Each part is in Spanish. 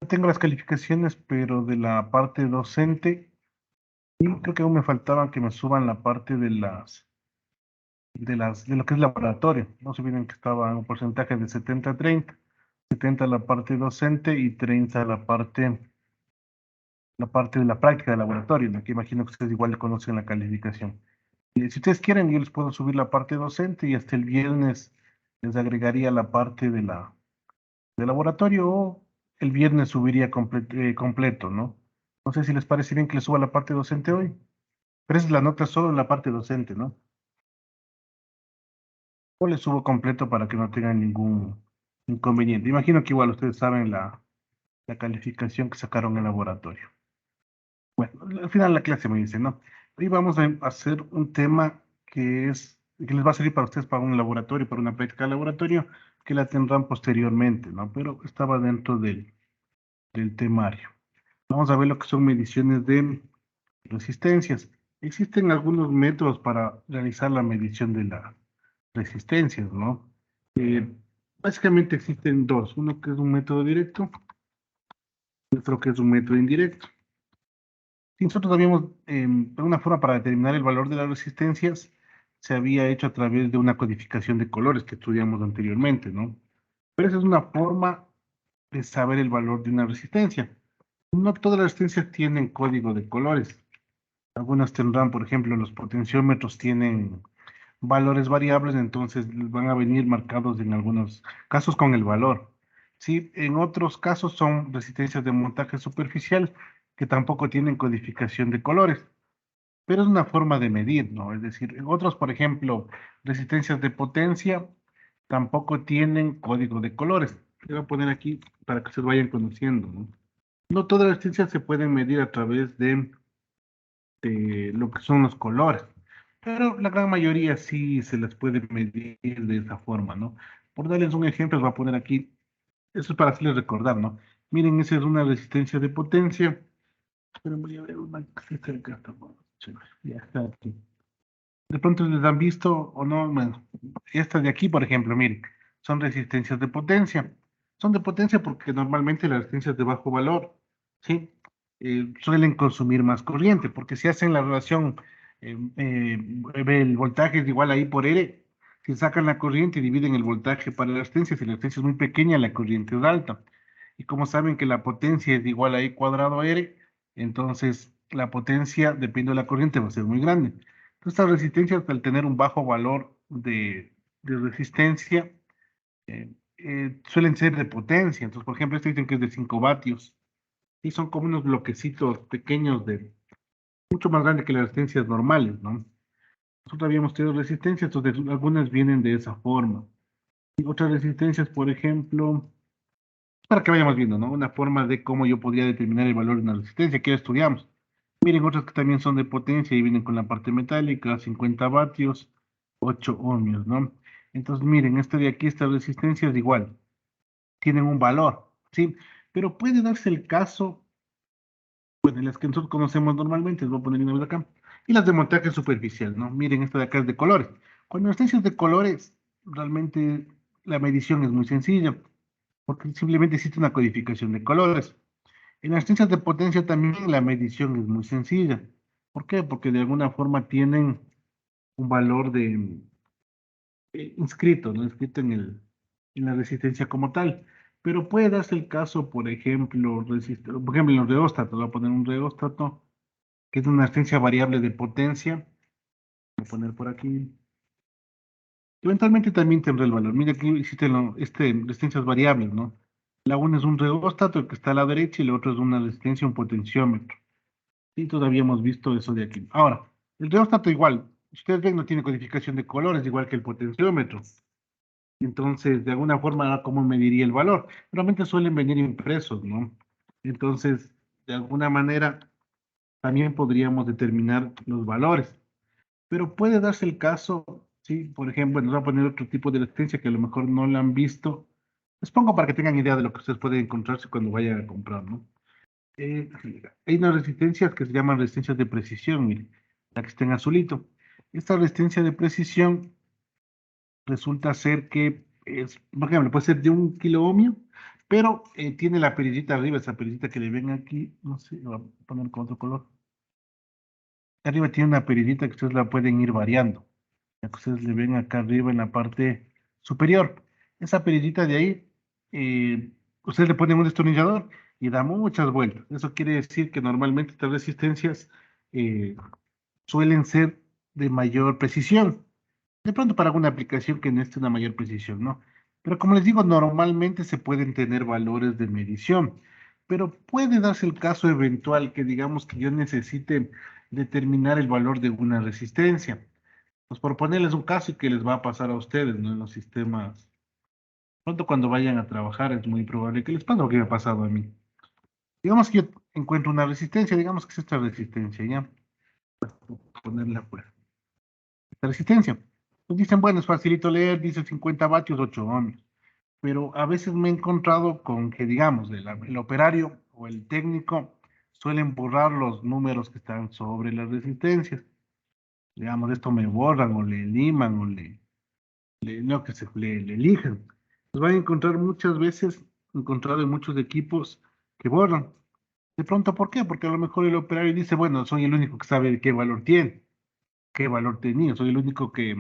Tengo las calificaciones, pero de la parte docente, y creo que aún me faltaban que me suban la parte de lo que es laboratorio. No se olviden que estaba en un porcentaje de 70-30, 70 la parte docente y 30 la parte de la práctica de laboratorio, ¿no? Que imagino que ustedes igual conocen la calificación. Y si ustedes quieren, yo les puedo subir la parte docente y hasta el viernes les agregaría la parte de laboratorio o el viernes subiría completo, ¿no? No sé si les parece bien que les suba la parte docente hoy, pero esa es la nota solo en la parte docente, ¿no? O les subo completo para que no tengan ningún inconveniente. Imagino que igual ustedes saben la calificación que sacaron en laboratorio. Bueno, al final de la clase me dicen, ¿no? Hoy vamos a hacer un tema que les va a servir para ustedes para un laboratorio, para una práctica de laboratorio, que la tendrán posteriormente, ¿no? Pero estaba dentro del temario. Vamos a ver lo que son mediciones de resistencias. Existen algunos métodos para realizar la medición de las resistencias, ¿no? Eh, Básicamente existen dos, uno que es un método directo y otro que es un método indirecto. Si nosotros habíamos, una forma para determinar el valor de las resistencias, se había hecho a través de una codificación de colores que estudiamos anteriormente, ¿no? Pero esa es una forma de saber el valor de una resistencia. No todas las resistencias tienen código de colores. Algunas tendrán, por ejemplo, los potenciómetros tienen valores variables, entonces van a venir marcados en algunos casos con el valor. Sí, en otros casos son resistencias de montaje superficial que tampoco tienen codificación de colores, pero es una forma de medir, ¿no? Es decir, en otros, por ejemplo, resistencias de potencia tampoco tienen código de colores. Le voy a poner aquí para que se vayan conociendo, ¿no? No todas las resistencias se pueden medir a través de lo que son los colores. Pero la gran mayoría sí se les puede medir de esa forma, ¿no? Por darles un ejemplo, les voy a poner aquí, eso es para hacerles recordar, ¿no? Miren, esa es una resistencia de potencia. Pero voy a ver una que está acá, chévere, ya está aquí. De pronto les han visto o no, bueno, estas de aquí, por ejemplo, miren, son resistencias de potencia. Son de potencia porque normalmente las resistencias de bajo valor, ¿sí? Suelen consumir más corriente, porque si hacen la relación, el voltaje es igual a I por R, si sacan la corriente y dividen el voltaje para la resistencia, si la resistencia es muy pequeña, la corriente es alta. Y como saben que la potencia es igual a I cuadrado a R, entonces la potencia, depende de la corriente, va a ser muy grande. Estas resistencias, al tener un bajo valor de resistencia, suelen ser de potencia. Entonces, por ejemplo, este dicen que es de 5 vatios. Y son como unos bloquecitos pequeños mucho más grandes que las resistencias normales, ¿no? Nosotros habíamos tenido resistencias, entonces algunas vienen de esa forma. Y otras resistencias, por ejemplo, para que vayamos viendo, ¿no? Una forma de cómo yo podría determinar el valor de una resistencia que ya estudiamos. Miren, otras que también son de potencia y vienen con la parte metálica, 50 vatios, 8 ohmios, ¿no? Entonces, miren, esta de aquí, esta resistencia es igual, tienen un valor, ¿sí? Pero puede darse el caso, bueno, en las que nosotros conocemos normalmente, les voy a poner una vez acá, y las de montaje superficial, ¿no? Miren, esta de acá es de colores. Cuando las resistencias de colores, realmente la medición es muy sencilla, porque simplemente existe una codificación de colores. En las ciencias de potencia también la medición es muy sencilla. ¿Por qué? Porque de alguna forma tienen un valor inscrito, ¿no? Inscrito en la resistencia como tal. Pero puede darse el caso, por ejemplo, en los reóstatos, voy a poner un reóstato, que es una resistencia variable de potencia. Voy a poner por aquí. Eventualmente también tendrá el valor. Mira, aquí existen resistencias variables, ¿no? La una es un reóstato, el que está a la derecha, y la otra es una resistencia, un potenciómetro. Sí, todavía hemos visto eso de aquí. Ahora, el reóstato igual. Ustedes ven, no tiene codificación de colores, igual que el potenciómetro. Entonces, de alguna forma, ¿cómo mediría el valor? Realmente suelen venir impresos, ¿no? Entonces, de alguna manera, también podríamos determinar los valores. Pero puede darse el caso, sí, por ejemplo, bueno, voy a poner otro tipo de resistencia que a lo mejor no la han visto. Les pongo para que tengan idea de lo que ustedes pueden encontrarse cuando vayan a comprar, ¿no? Hay unas resistencias que se llaman resistencias de precisión, mire, la que está en azulito. Esta resistencia de precisión resulta ser que es, por ejemplo, puede ser de 1 kilo ohmio, pero tiene la perillita arriba, esa perillita que le ven aquí, no sé, lo voy a poner con otro color. Arriba tiene una perillita que ustedes la pueden ir variando. Ya que ustedes le ven acá arriba en la parte superior. Esa perillita de ahí, ustedes le ponen un destornillador y da muchas vueltas. Eso quiere decir que normalmente estas resistencias eh, suelen ser de mayor precisión. De pronto para alguna aplicación que necesite una mayor precisión, ¿no? Pero como les digo, normalmente se pueden tener valores de medición, pero puede darse el caso eventual que digamos que yo necesite determinar el valor de una resistencia. Pues por ponerles un caso y que les va a pasar a ustedes, ¿no? En los sistemas. Pronto cuando vayan a trabajar es muy probable que les pase lo que me ha pasado a mí. Digamos que yo encuentro una resistencia, digamos que es esta resistencia, ¿ya? Ponerla pues. Esta resistencia. Pues dicen, bueno, es facilito leer, dice 50 vatios, 8 ohmios. Pero a veces me he encontrado con que, digamos, el operario o el técnico suelen borrar los números que están sobre las resistencias. Digamos, esto me borran o le liman o no, que le elijan. Los van a encontrar muchas veces, encontrado en muchos equipos que borran. De pronto, ¿por qué? Porque a lo mejor el operario dice, bueno, soy el único que sabe qué valor tiene, qué valor tenía, soy el único que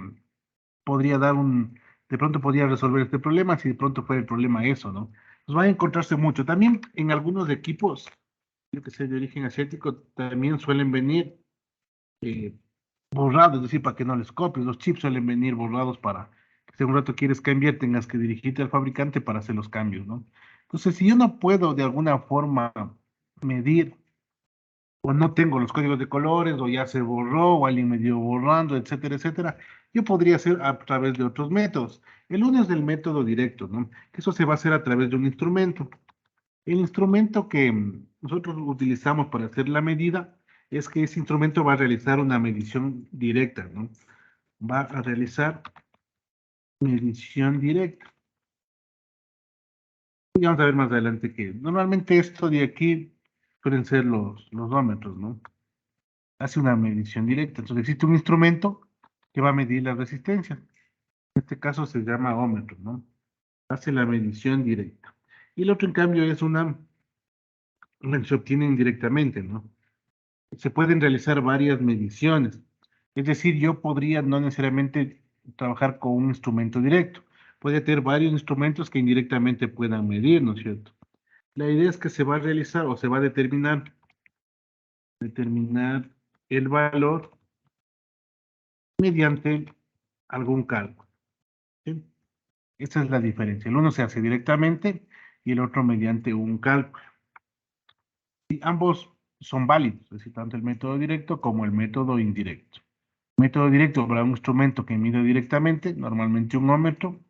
podría dar de pronto podría resolver este problema si de pronto fuera el problema eso, ¿no? Pues van a encontrarse mucho. También en algunos equipos, yo que sé, de origen asiático, también suelen venir eh, borrados, es decir, para que no les copies. Los chips suelen venir borrados para que si un rato quieres cambiar, tengas que dirigirte al fabricante para hacer los cambios, ¿no? Entonces, si yo no puedo de alguna forma medir o no tengo los códigos de colores, o ya se borró, o alguien me dio borrando, etcétera, etcétera, yo podría hacer a través de otros métodos. El uno es el método directo, ¿no? Que eso se va a hacer a través de un instrumento. El instrumento que nosotros utilizamos para hacer la medida es que ese instrumento va a realizar una medición directa, ¿no? Va a realizar medición directa. Y vamos a ver más adelante que normalmente esto de aquí suelen ser los ómetros, ¿no? Hace una medición directa. Entonces existe un instrumento que va a medir la resistencia. En este caso se llama ómetro, ¿no? Hace la medición directa. Y el otro, en cambio, es se obtiene indirectamente, ¿no? Se pueden realizar varias mediciones. Es decir, yo podría no necesariamente trabajar con un instrumento directo. Puede tener varios instrumentos que indirectamente puedan medir, ¿no es cierto? La idea es que se va a realizar o se va a determinar el valor mediante algún cálculo, ¿sí? Esa es la diferencia. El uno se hace directamente y el otro mediante un cálculo. Y ambos son válidos, es decir, tanto el método directo como el método indirecto. Método directo habrá un instrumento que mide directamente, normalmente un ómetro,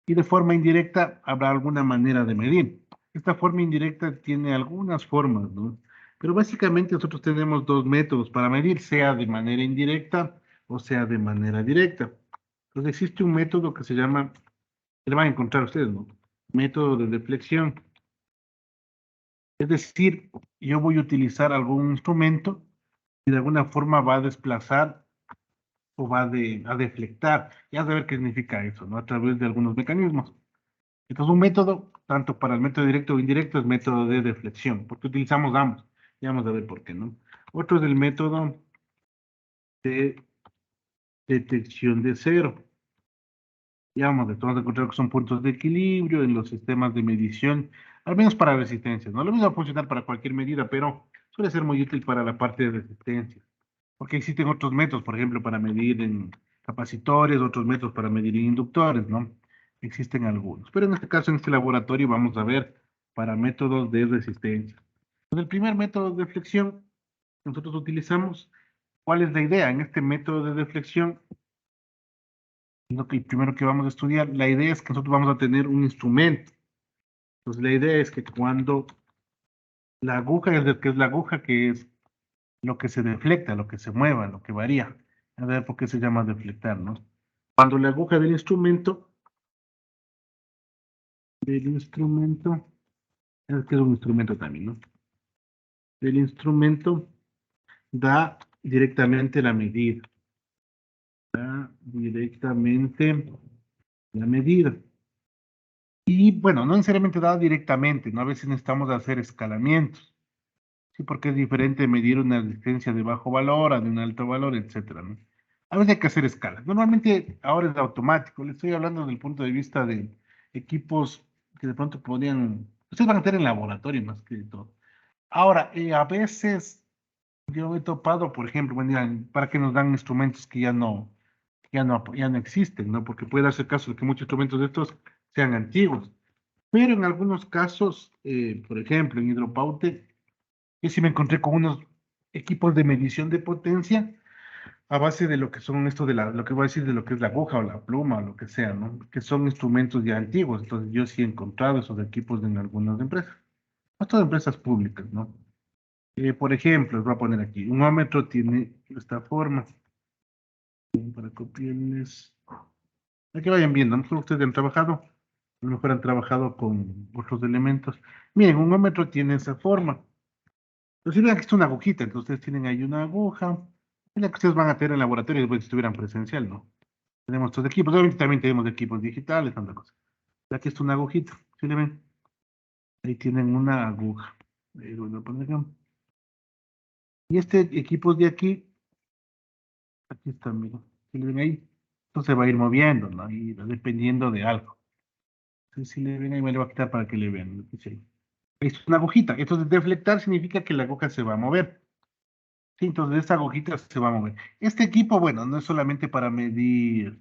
y de forma indirecta habrá alguna manera de medir. Esta forma indirecta tiene algunas formas, ¿no? Pero básicamente nosotros tenemos dos métodos para medir, sea de manera indirecta o sea de manera directa. Entonces existe un método que se llama, le van a encontrar ustedes, ¿no? Método de deflexión. Es decir, yo voy a utilizar algún instrumento y de alguna forma va a desplazar o a deflectar. Ya saber qué significa eso, ¿no? A través de algunos mecanismos. Entonces, un método, tanto para el método directo o indirecto, es método de deflexión, porque utilizamos ambos. Ya vamos a ver por qué, ¿no? Otro es el método de detección de cero. Ya vamos a encontrar que son puntos de equilibrio en los sistemas de medición, al menos para resistencias, ¿no? Lo mismo va a funcionar para cualquier medida, pero suele ser muy útil para la parte de resistencia. Porque existen otros métodos, por ejemplo, para medir en capacitores, otros métodos para medir en inductores, ¿no? Existen algunos. Pero en este caso, en este laboratorio, vamos a ver para métodos de resistencia. Entonces, el primer método de deflexión que nosotros utilizamos, ¿cuál es la idea? En este método de deflexión, lo que el primero que vamos a estudiar, la idea es que nosotros vamos a tener un instrumento. Entonces, la idea es que cuando la aguja, que es la aguja, que es lo que se deflecta, lo que se mueva, lo que varía. A ver por qué se llama deflectar, ¿no? Cuando la aguja del instrumento, es que es un instrumento también, ¿no? Del instrumento da directamente la medida. Da directamente la medida. Y bueno, no necesariamente dada directamente, ¿no? A veces necesitamos hacer escalamientos, ¿sí? Porque es diferente medir una resistencia de bajo valor a de un alto valor, etcétera, ¿no? A veces hay que hacer escalas. Normalmente ahora es automático. Le estoy hablando desde el punto de vista de equipos que de pronto podrían, ustedes van a tener en laboratorio más que todo. Ahora, a veces yo he topado, por ejemplo, bueno, para que nos dan instrumentos que ya no existen, ¿no? Porque puede darse el caso de que muchos instrumentos de estos sean antiguos. Pero en algunos casos, por ejemplo, en Hidropaute, yo sí me encontré con unos equipos de medición de potencia a base de lo que son esto de lo que voy a decir de lo que es la aguja o la pluma o lo que sea, ¿no? Que son instrumentos ya antiguos. Entonces yo sí he encontrado esos equipos en algunas empresas, no todas empresas públicas, ¿no? Por ejemplo, les voy a poner aquí, un ómetro tiene esta forma, para copiarles, para que vayan viendo, no solo ustedes han trabajado, a lo mejor han trabajado con otros elementos. Miren, un ómetro tiene esa forma. Entonces, vean que es una agujita, entonces ustedes tienen ahí una aguja, es la que ustedes van a tener en el laboratorio después si estuvieran presencial, ¿no? Tenemos estos equipos, obviamente también tenemos equipos digitales, tanta cosa. Aquí está una agujita, ¿sí le ven? Ahí tienen una aguja. Ahí lo voy a poner acá. Y este equipo de aquí está, miren, ¿sí le ven ahí? Esto se va a ir moviendo, ¿no? Y dependiendo de algo. Entonces, si le ven ahí, me lo voy a quitar para que le vean lo que dice ahí. Esto es una agujita. Entonces, deflectar significa que la aguja se va a mover. Sí, entonces esta agujita se va a mover. Este equipo, bueno, no es solamente para medir,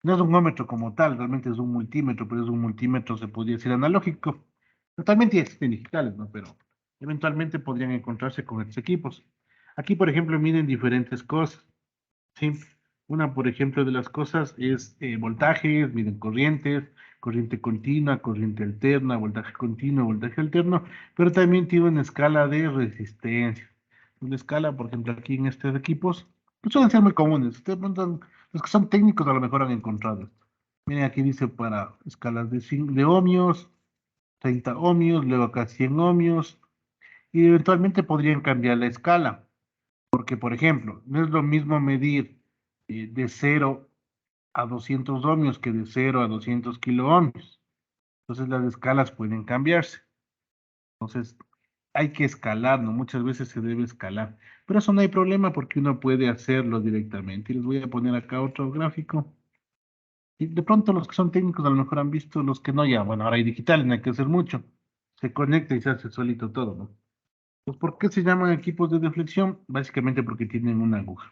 no es un ómetro como tal, realmente es un multímetro, pero es un multímetro, se podría decir analógico. Totalmente existen digitales, ¿no? Pero eventualmente podrían encontrarse con estos equipos. Aquí, por ejemplo, miden diferentes cosas, ¿sí? Una, por ejemplo, de las cosas es voltajes, miden corrientes, corriente continua, corriente alterna, voltaje continuo, voltaje alterno, pero también tiene una escala de resistencia. Una escala, por ejemplo, aquí en estos equipos, pues suelen ser muy comunes. Ustedes preguntan, los que son técnicos a lo mejor han encontrado esto. Miren, aquí dice para escalas de ohmios, 30 ohmios, luego acá 100 ohmios, y eventualmente podrían cambiar la escala. Porque, por ejemplo, no es lo mismo medir de 0 a 200 ohmios que de 0 a 200 kiloohmios. Entonces las escalas pueden cambiarse. Entonces hay que escalar, ¿no? Muchas veces se debe escalar. Pero eso no hay problema porque uno puede hacerlo directamente. Y les voy a poner acá otro gráfico. Y de pronto los que son técnicos a lo mejor han visto, los que no ya, bueno, ahora hay digitales, no hay que hacer mucho. Se conecta y se hace solito todo, ¿no? Pues, ¿por qué se llaman equipos de deflexión? Básicamente porque tienen una aguja.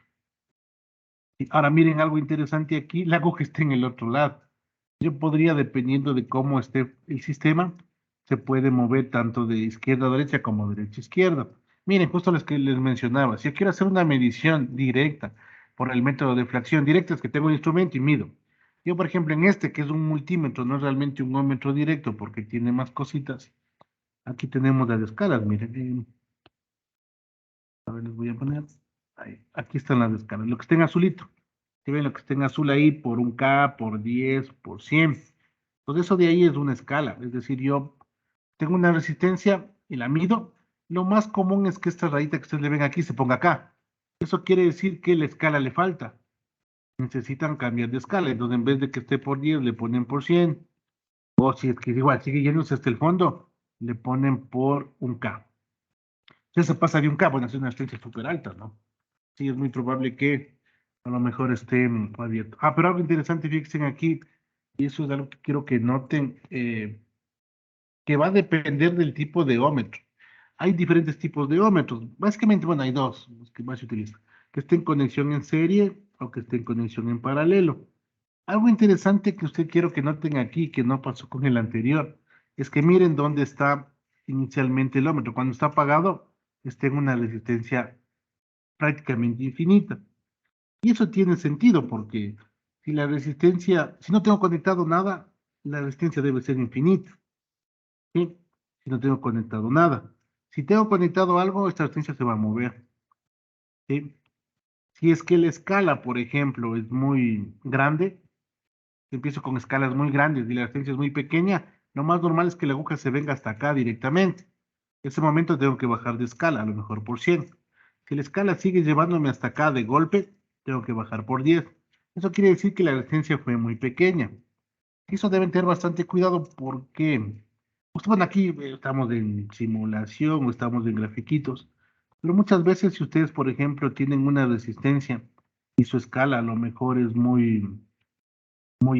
Y ahora miren algo interesante aquí, la aguja está en el otro lado. Yo podría, dependiendo de cómo esté el sistema, se puede mover tanto de izquierda a derecha como derecha a izquierda. Miren, justo los que les mencionaba, si yo quiero hacer una medición directa por el método de deflexión directa, es que tengo un instrumento y mido. Yo, por ejemplo, en este, que es un multímetro, no es realmente un ómetro directo porque tiene más cositas. Aquí tenemos las escalas, miren. A ver, les voy a poner. Ahí, aquí están las escalas. Lo que está en azulito. Si ven lo que está en azul ahí por un K, por 10, por 100. Entonces eso de ahí es una escala. Es decir, yo tengo una resistencia y la mido. Lo más común es que esta rayita que ustedes le ven aquí se ponga acá. Eso quiere decir que la escala le falta. Necesitan cambiar de escala. Entonces en vez de que esté por 10, le ponen por 100. O si es que igual sigue yéndose hasta el fondo, le ponen por un K. Si se pasa de un K, bueno, es una resistencia súper alta, ¿no? Sí, es muy probable que a lo mejor esté abierto. Ah, pero algo interesante, fíjense aquí, y eso es algo que quiero que noten, que va a depender del tipo de ómetro. Hay diferentes tipos de ómetros. Básicamente, bueno, hay dos, los que más se utilizan, que estén en conexión en serie o que estén en conexión en paralelo. Algo interesante que usted quiero que noten aquí, que no pasó con el anterior, es que miren dónde está inicialmente el ómetro. Cuando está apagado, está en una resistencia prácticamente infinita. Y eso tiene sentido porque si la resistencia, si no tengo conectado nada, la resistencia debe ser infinita, ¿sí? Si no tengo conectado nada. Si tengo conectado algo, esta resistencia se va a mover, ¿sí? Si es que la escala, por ejemplo, es muy grande, empiezo con escalas muy grandes y la resistencia es muy pequeña, lo más normal es que la aguja se venga hasta acá directamente. En ese momento tengo que bajar de escala, a lo mejor por 100. Si la escala sigue llevándome hasta acá de golpe, tengo que bajar por 10. Eso quiere decir que la resistencia fue muy pequeña. Eso deben tener bastante cuidado porque, pues, bueno, aquí estamos en simulación o estamos en grafiquitos, pero muchas veces si ustedes, por ejemplo, tienen una resistencia y su escala a lo mejor es muy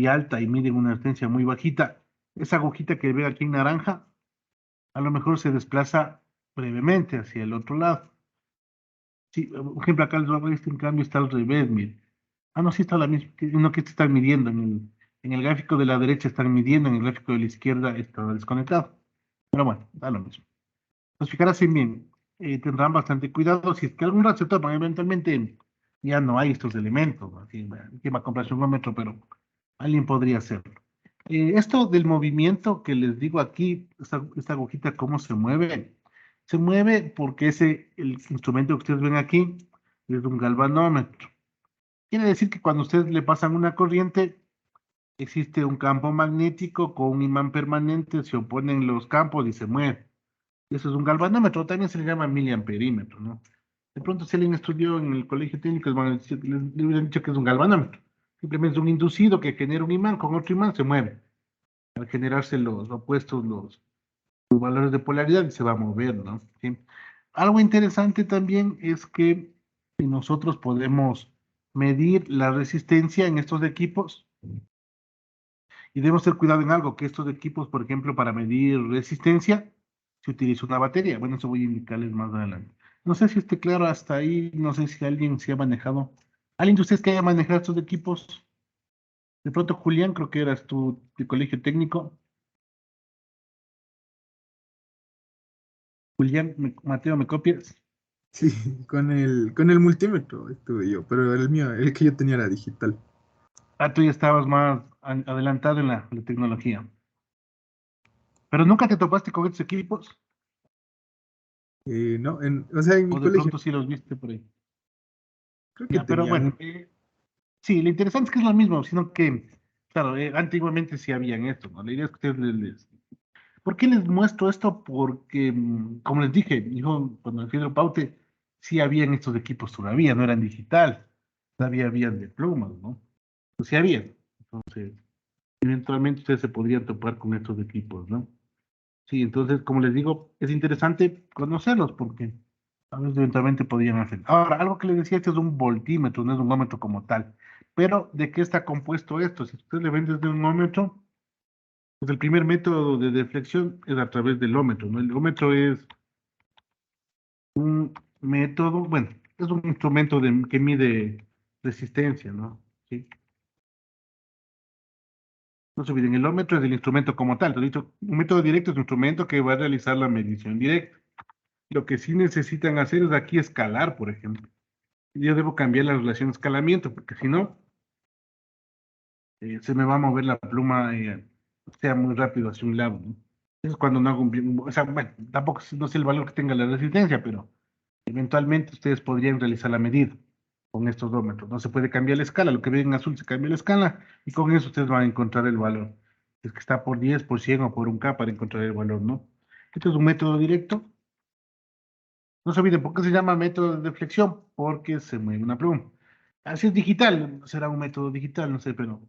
alta y miden una resistencia muy bajita, esa agujita que ve aquí en naranja, a lo mejor se desplaza brevemente hacia el otro lado. Sí, por ejemplo, acá este en cambio está al revés, mire. Ah, no, sí está la misma, no que están midiendo. En el gráfico de la derecha están midiendo, en el gráfico de la izquierda está desconectado. Pero bueno, da lo mismo. Pues fijarse bien, tendrán bastante cuidado. Si es que algún rato se toman, eventualmente ya no hay estos elementos, ¿no? Así, bueno, ¿quién va a comprarse un ómetro? Pero alguien podría hacerlo. Esto del movimiento que les digo aquí, esta agujita, ¿cómo se mueve? Se mueve porque el instrumento que ustedes ven aquí es un galvanómetro. Quiere decir que cuando ustedes le pasan una corriente, existe un campo magnético con un imán permanente, se oponen los campos y se mueve. Eso es un galvanómetro, también se le llama miliamperímetro, ¿no? De pronto, si alguien estudió en el colegio técnico, le hubieran dicho que es un galvanómetro. Simplemente es un inducido que genera un imán con otro imán, se mueve. Al generarse los opuestos, los valores de polaridad, se va a mover, ¿no? ¿Sí? Algo interesante también es que nosotros podemos medir la resistencia en estos equipos y debemos tener cuidado en algo, que estos equipos, por ejemplo, para medir resistencia, se utiliza una batería. Bueno, eso voy a indicarles más adelante. No sé si esté claro hasta ahí, no sé si alguien se ha manejado. ¿Alguien de ustedes que haya manejado estos equipos? De pronto, Julián, creo que eras tú de colegio técnico. Julián, Mateo, ¿me copias? Sí, con el multímetro estuve yo, pero el mío, el que yo tenía era digital. Ah, tú ya estabas más adelantado en la tecnología. Pero nunca te topaste con estos equipos, No, o sea, en mi o de colegio pronto sí los viste por ahí. creo que Ya, pero tenían bueno, un... sí, lo interesante es que es lo mismo, sino que, claro, antiguamente sí habían esto, ¿no? La idea es que ustedes ¿Por qué les muestro esto? Porque, como les dije, yo cuando fui del Paute, sí habían estos equipos todavía, no eran digital, todavía habían de plumas, ¿no? Pues sí habían. Entonces, eventualmente ustedes se podrían topar con estos equipos, ¿no? Sí, entonces, como les digo, es interesante conocerlos porque a veces eventualmente podrían hacer. Ahora, algo que les decía, este es un voltímetro, no es un ómetro como tal. Pero, ¿de qué está compuesto esto? Si ustedes le ven desde un ómetro, pues el primer método de deflexión es a través del ómetro, ¿no? El ómetro es un método, bueno, es un instrumento que mide resistencia, ¿no? Sí. No se olviden, el ómetro es el instrumento como tal. Entonces, un método directo es un instrumento que va a realizar la medición directa. Lo que sí necesitan hacer es aquí escalar, por ejemplo. Yo debo cambiar la relación de escalamiento, porque si no, se me va a mover la pluma, sea muy rápido hacia un lado, ¿no? Eso es cuando no hago o sea, bueno, tampoco no sé el valor que tenga la resistencia, pero eventualmente ustedes podrían realizar la medida con estos ómetros. No se puede cambiar la escala, lo que ven en azul se cambia la escala y con eso ustedes van a encontrar el valor. Es que está por 10, por 100 o por un K para encontrar el valor, ¿no? Esto es un método directo. No se olviden, ¿por qué se llama método de deflexión? Porque se mueve una pluma. Así es digital, será un método digital, no sé, pero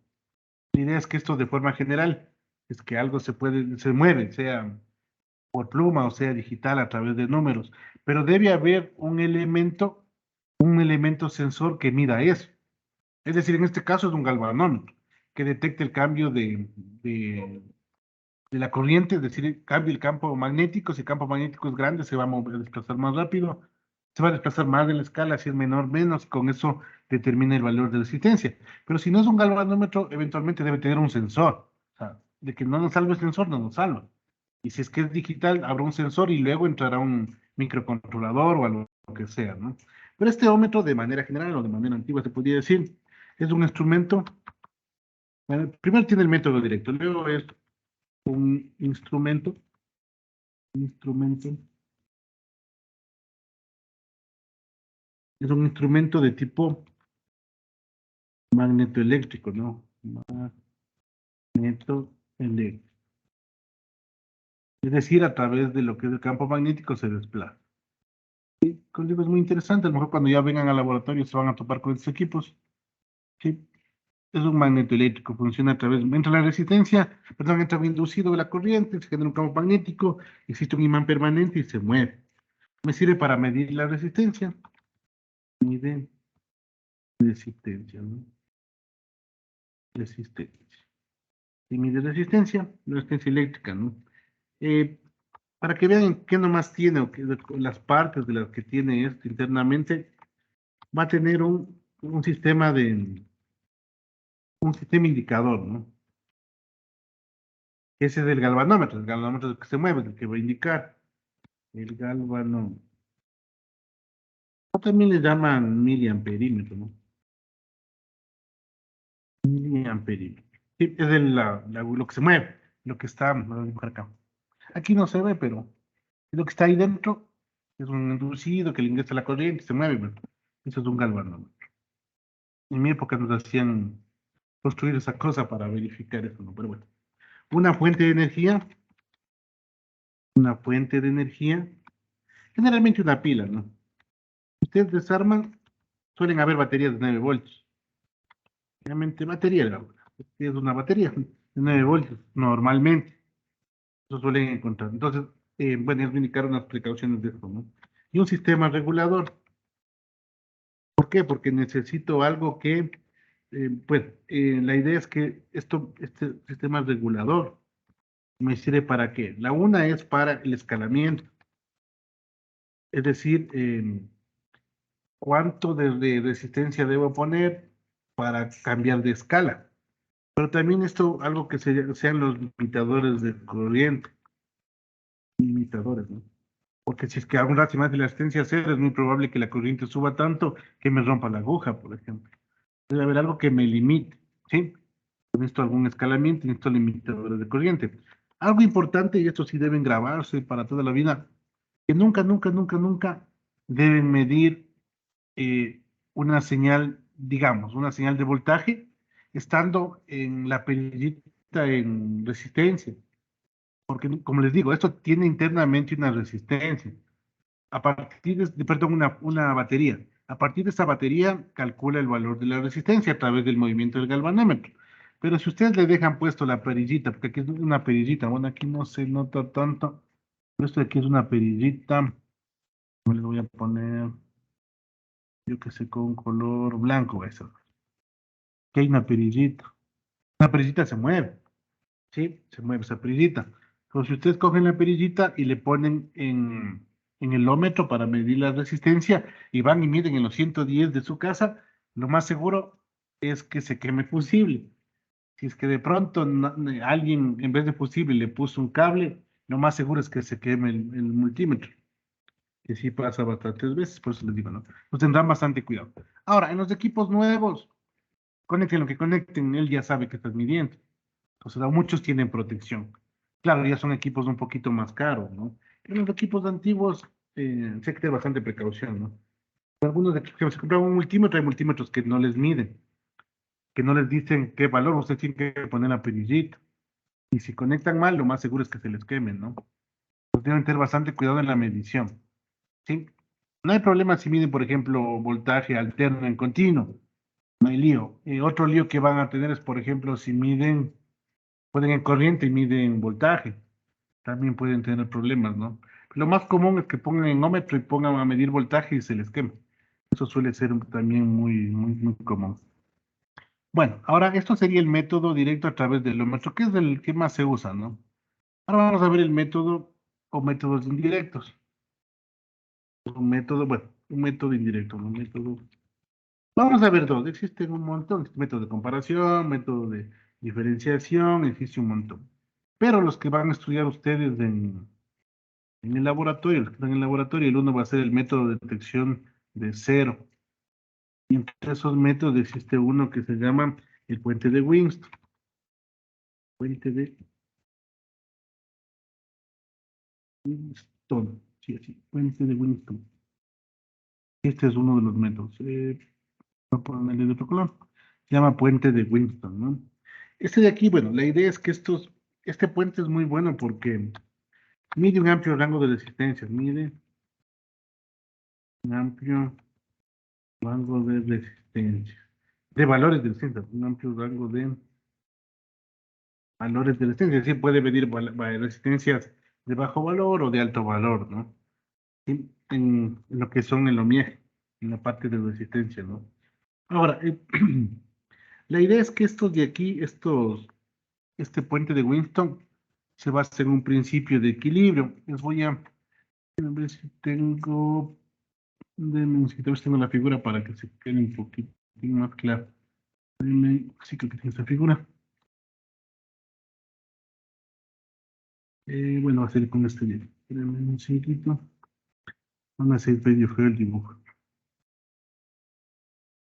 la idea es que esto de forma general es que algo se mueve, sea por pluma o sea digital a través de números, pero debe haber un elemento sensor que mida eso. Es decir, en este caso es un galvanómetro que detecte el cambio de la corriente, es decir, cambia el campo magnético. Si el campo magnético es grande, se va a desplazar más rápido, se va a desplazar más en la escala, si es menor, menos, y con eso determina el valor de resistencia. Pero si no es un galvanómetro, eventualmente debe tener un sensor. O sea, de que no nos salva el sensor, no nos salva. Y si es que es digital, habrá un sensor y luego entrará un microcontrolador o algo que sea, ¿no? Pero este ómetro, de manera general o de manera antigua, se podría decir, es un instrumento. Bueno, primero tiene el método directo, luego es un instrumento, es un instrumento de tipo magnetoeléctrico, ¿no? Magnetoeléctrico. Es decir, a través de lo que es el campo magnético se desplaza. Como digo, es muy interesante. A lo mejor cuando ya vengan al laboratorio se van a topar con estos equipos. Sí. es un magneto eléctrico, funciona a través, entra la resistencia, perdón, entra un inducido de la corriente, se genera un campo magnético, existe un imán permanente y se mueve. Me sirve para medir la resistencia. Mide resistencia, ¿no? Resistencia. Y mide resistencia eléctrica, ¿no? Eh, para que vean qué nomás tiene, o las partes de las que tiene esto internamente, va a tener un sistema indicador, ¿no? Ese es el galvanómetro que se mueve, el que va a indicar el galvanómetro. O también le llaman miliamperímetro, ¿no? Miliamperímetro. Sí, es lo que se mueve, lo que está, lo voy a dibujar acá. Aquí no se ve, pero lo que está ahí dentro es un inducido que le ingresa la corriente y se mueve, ¿no? Eso es un galvanómetro. En mi época nos hacían construir esa cosa para verificar eso, ¿no? Pero bueno. Una fuente de energía, una fuente de energía, generalmente una pila, ¿no? Ustedes desarman, suelen haber baterías de 9 voltios. Realmente batería, es una batería de 9 voltios, normalmente. Eso suelen encontrar. Entonces, bueno, es indicar unas precauciones de esto, ¿no? Y un sistema regulador. ¿Por qué? Porque necesito algo que, pues, la idea es que este sistema regulador me sirve para qué. La una es para el escalamiento, es decir, cuánto de resistencia debo poner para cambiar de escala. Pero también esto, algo que sean los limitadores de corriente, limitadores, ¿no? Porque si es que algún rato más de la resistencia cero, es muy probable que la corriente suba tanto que me rompa la aguja, por ejemplo. Debe haber algo que me limite, ¿sí? Necesito algún escalamiento, necesito limitadores de corriente. Algo importante, y esto sí deben grabarse para toda la vida, que nunca, nunca, nunca, nunca deben medir una señal, digamos, una señal de voltaje, estando en la perillita en resistencia. Porque, como les digo, esto tiene internamente una resistencia. A partir perdón, una batería. A partir de esa batería, calcula el valor de la resistencia a través del movimiento del galvanómetro. Pero si ustedes le dejan puesto la perillita, porque aquí es una perillita, bueno, aquí no se nota tanto, pero esto de aquí es una perillita, le voy a poner, yo que sé, con color blanco, eso. Que hay una perillita. Una perillita se mueve, ¿sí? Se mueve esa perillita. Entonces, si ustedes cogen la perillita y le ponen en el ómetro para medir la resistencia y van y miden en los 110 de su casa, lo más seguro es que se queme fusible. Si es que de pronto alguien en vez de fusible le puso un cable, lo más seguro es que se queme el multímetro, que sí pasa bastantes veces, por eso les digo, ¿no? Pues tendrán bastante cuidado. Ahora, en los equipos nuevos, conecten lo que conecten, él ya sabe que estás midiendo. Entonces, muchos tienen protección. Claro, ya son equipos un poquito más caros, ¿no? Pero los equipos antiguos, sí hay que tener bastante precaución, ¿no? Algunos de que se compran un multímetro, hay multímetros que no les miden, que no les dicen qué valor usted tiene que poner la perillita. Y si conectan mal, lo más seguro es que se les quemen, ¿no? Entonces deben tener bastante cuidado en la medición, ¿sí? No hay problema si miden, por ejemplo, voltaje alterno en continuo, no hay lío. Otro lío que van a tener es, por ejemplo, si miden, pueden en corriente y miden voltaje. También pueden tener problemas, ¿no? Lo más común es que pongan en ómetro y pongan a medir voltaje y se les queme. Eso suele ser también muy, muy, muy común. Bueno, ahora esto sería el método directo a través del ómetro, que es el que más se usa, ¿no? Ahora vamos a ver el método o métodos indirectos. Un método, bueno, un método indirecto, un método. Vamos a ver dos, existen un montón. Método de comparación, método de diferenciación, existe un montón. Pero los que van a estudiar ustedes en el laboratorio, los que están en el laboratorio, el uno va a ser el método de detección de cero. Y entre esos métodos existe uno que se llama el puente de Winston. Puente de Winston. Sí, así, puente de Winston. Este es uno de los métodos. Voy a ponerle de otro color. Se llama puente de Winston, ¿no? Este de aquí, bueno, la idea es que este puente es muy bueno porque mide un amplio rango de resistencias. Mide un amplio rango de resistencia. de valores de resistencia, un amplio rango de valores de resistencia. Es decir, puede medir resistencias de bajo valor o de alto valor, ¿no? Sí, en lo que son el OMIEG, en la parte de resistencia, ¿no? Ahora, la idea es que estos de aquí, este puente de Winston, se va a hacer un principio de equilibrio. Les voy a ver si tengo, si tengo la figura para que se quede un poquito más claro. Sí, creo que tiene esta figura. Bueno, va a ser con este día. Espérenme un segundito. Van a ser medio feo el dibujo.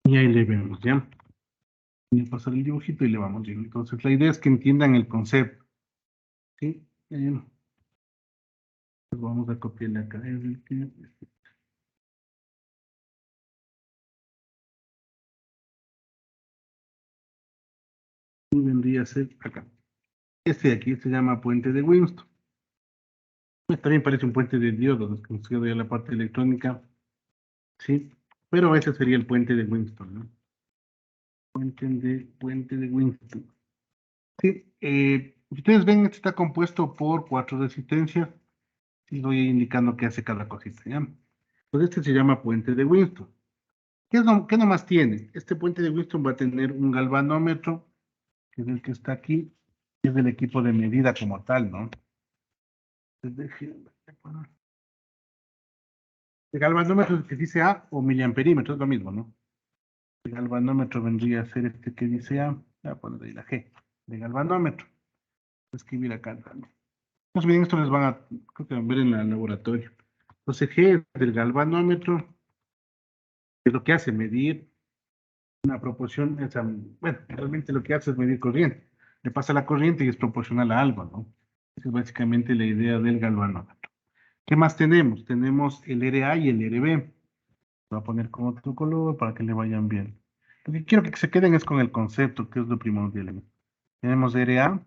Y ahí le vemos, ¿ya? Voy a pasar el dibujito y le vamos bien. Entonces, la idea es que entiendan el concepto, ¿sí? Pues vamos a copiarle acá. Y vendría a ser acá. Este de aquí se llama puente de Winston. Pues también parece un puente de diodos, que nos queda ya la parte electrónica, ¿sí? Pero ese sería el puente de Winston, ¿no? Puente de Winston. Sí, ustedes ven, este está compuesto por 4 resistencias y voy indicando qué hace cada cosita, ¿ya? Pues este se llama puente de Winston. ¿Qué nomás tiene? Este puente de Winston va a tener un galvanómetro, que es el que está aquí, que es del equipo de medida como tal, ¿no? El galvanómetro es el que dice A o miliamperímetro, es lo mismo, ¿no? El galvanómetro vendría a ser este que dice A, voy a poner ahí la G, de galvanómetro. Voy a escribir acá también. Más bien esto les van a, creo que van a ver en el laboratorio. Entonces G es del galvanómetro, que es lo que hace medir una proporción, bueno, realmente lo que hace es medir corriente. Le pasa la corriente y es proporcional a algo, ¿no? Esa es básicamente la idea del galvanómetro. ¿Qué más tenemos? Tenemos el RA y el RB. Voy a poner con otro color para que le vayan bien. Lo que quiero que se queden es con el concepto, que es lo primordial. Tenemos RA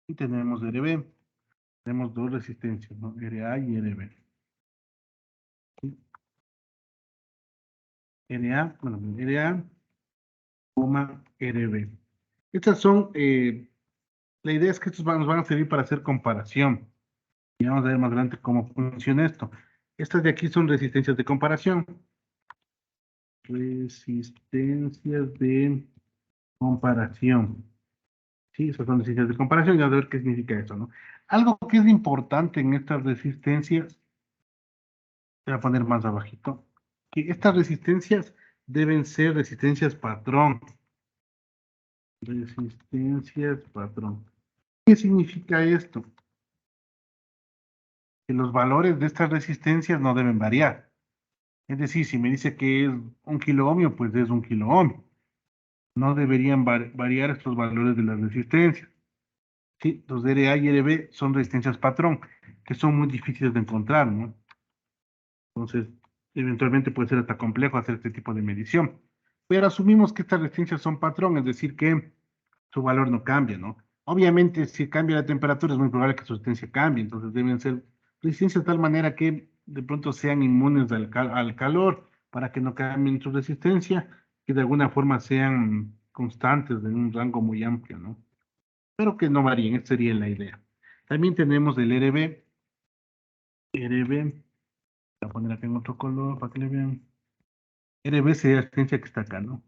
y tenemos RB. Tenemos 2 resistencias, ¿no? RA y RB. ¿Sí? RA, bueno, RA, RB. Estas son, la idea es que estos nos van a servir para hacer comparación. Y vamos a ver más adelante cómo funciona esto. Estas de aquí son resistencias de comparación. Resistencias de comparación. Sí, esas son resistencias de comparación. Y vamos a ver qué significa eso, ¿no? Algo que es importante en estas resistencias, voy a poner más abajito, que estas resistencias deben ser resistencias patrón. Resistencias patrón. ¿Qué significa esto? Que los valores de estas resistencias no deben variar. Es decir, si me dice que es 1 kilo ohmio, pues es 1 kilo ohmio. No deberían variar estos valores de las resistencias. ¿Sí? Los RA y RB son resistencias patrón, que son muy difíciles de encontrar, ¿no? Entonces, eventualmente puede ser hasta complejo hacer este tipo de medición. Pero asumimos que estas resistencias son patrón, es decir, que su valor no cambia, ¿no? Obviamente, si cambia la temperatura, es muy probable que su resistencia cambie, entonces deben ser resistencias de tal manera que de pronto sean inmunes al calor, para que no cambien su resistencia, que de alguna forma sean constantes en un rango muy amplio, ¿no? Pero que no varíen, esta sería la idea. También tenemos el RB. RB, voy a poner acá en otro color para que le vean. RB sería la resistencia que está acá, ¿no?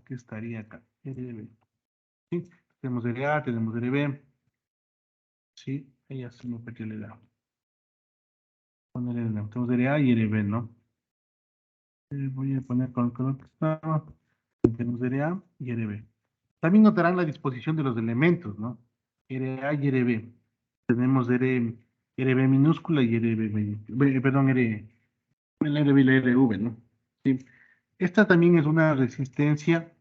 Que estaría acá. RB. ¿Sí? Tenemos RA, tenemos RB. Sí, ahí ya se me perdió la edad. Poner el tenemos RA y RB, ¿no? Voy a poner con el color que está. Tenemos RA y RB. También notarán la disposición de los elementos, ¿no? RA y RB. Tenemos RB minúscula y perdón, el RB y la RV, ¿no? Sí. Esta también es una resistencia,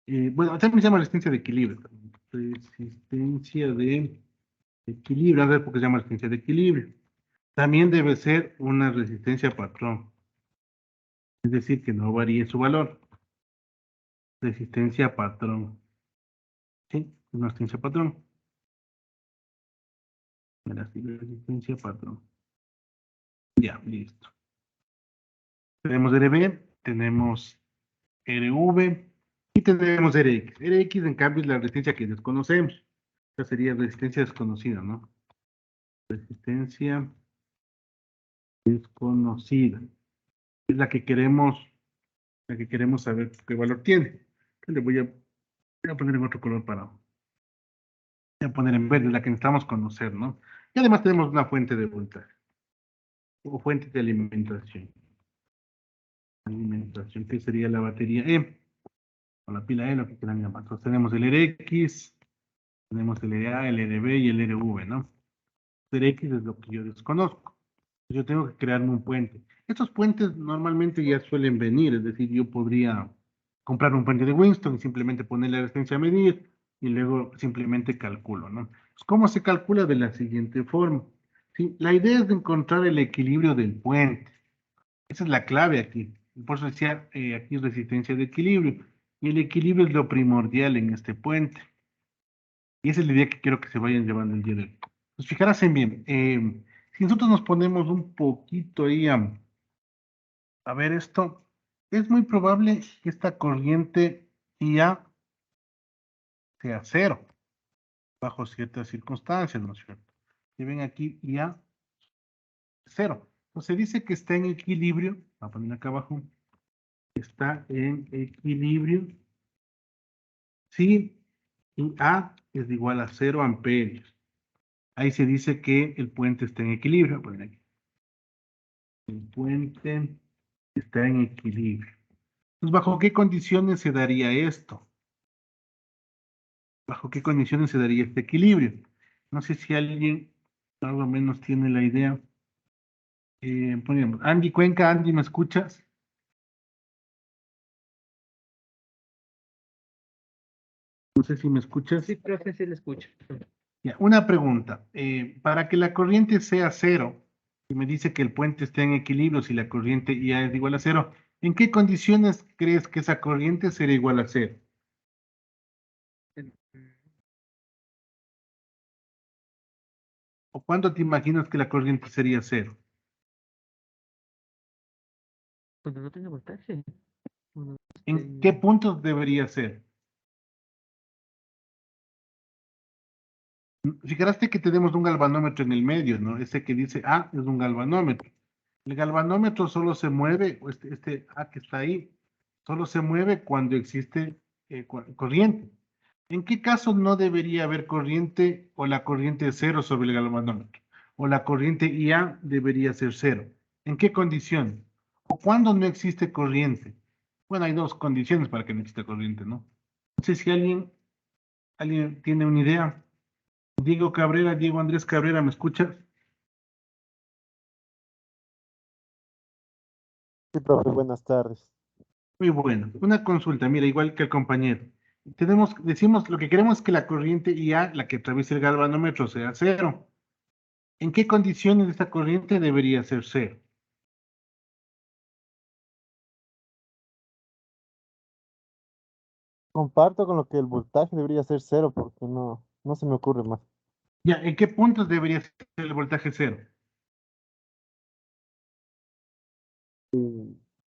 bueno, también se llama resistencia de equilibrio. Resistencia de equilibrio, a ver por qué se llama resistencia de equilibrio. También debe ser una resistencia patrón, es decir, que no varíe su valor. Resistencia patrón. ¿Sí? Una resistencia patrón. Mira, sí, resistencia patrón. Ya, listo. Tenemos RB tenemos RV y tenemos RX. RX, en cambio, es la resistencia que desconocemos. Esta sería resistencia desconocida, ¿no? Resistencia desconocida. Es la que queremos saber qué valor tiene. Le voy a poner en otro color voy a poner en verde, la que necesitamos conocer, ¿no? Y además tenemos una fuente de voltaje o fuente de alimentación. Alimentación, que sería la batería E o la pila E, lo que quieran llamar. Entonces tenemos el RX, tenemos el RA, el RB y el RV, ¿no? El RX es lo que yo desconozco. Yo tengo que crearme un puente. Estos puentes normalmente ya suelen venir, es decir, yo podría comprar un puente de Winston y simplemente poner la resistencia a medir y luego simplemente calculo, ¿no? Pues, ¿cómo se calcula? De la siguiente forma. ¿Sí? La idea es de encontrar el equilibrio del puente. Esa es la clave aquí. Por eso decía aquí resistencia de equilibrio. Y el equilibrio es lo primordial en este puente. Y esa es la idea que quiero que se vayan llevando el día de hoy. Pues fijarse bien, si nosotros nos ponemos un poquito ahí a ver esto, es muy probable que esta corriente IA sea cero, bajo ciertas circunstancias, ¿no es cierto? Si ven aquí IA, cero. Entonces dice que está en equilibrio, voy a poner acá abajo, está en equilibrio, si IA es igual a 0 amperios. Ahí se dice que el puente está en equilibrio. Voy a poner aquí. El puente está en equilibrio. Entonces, ¿bajo qué condiciones se daría esto? ¿Bajo qué condiciones se daría este equilibrio? No sé si alguien más o menos tiene la idea. Ponemos, Andy Cuenca, Andy, ¿me escuchas? No sé si me escuchas. Sí, profe, sí le escucho. Ya, una pregunta. Para que la corriente sea cero, y me dice que el puente está en equilibrio si la corriente ya es igual a cero, ¿en qué condiciones crees que esa corriente será igual a cero? ¿O cuándo te imaginas que la corriente sería cero? Cuando no tenga voltaje. Cuando ¿En qué puntos debería ser? Fijaste que tenemos un galvanómetro en el medio, ¿no? Ese que dice A es un galvanómetro. El galvanómetro solo se mueve, o este A que está ahí, solo se mueve cuando existe corriente. ¿En qué caso no debería haber corriente o la corriente es cero sobre el galvanómetro? O la corriente IA debería ser cero. ¿En qué condición? ¿O cuándo no existe corriente? Bueno, hay dos condiciones para que no exista corriente, ¿no? No sé si alguien tiene una idea. Diego Cabrera, Diego Andrés Cabrera, ¿me escuchas? Sí, profe, buenas tardes. Muy bueno. Una consulta, mira, igual que el compañero. Decimos, lo que queremos es que la corriente IA, la que atraviesa el galvanómetro, sea cero. ¿En qué condiciones esta corriente debería ser cero? Comparto con lo que el voltaje debería ser cero porque no se me ocurre más. Ya, ¿en qué puntos debería ser el voltaje cero?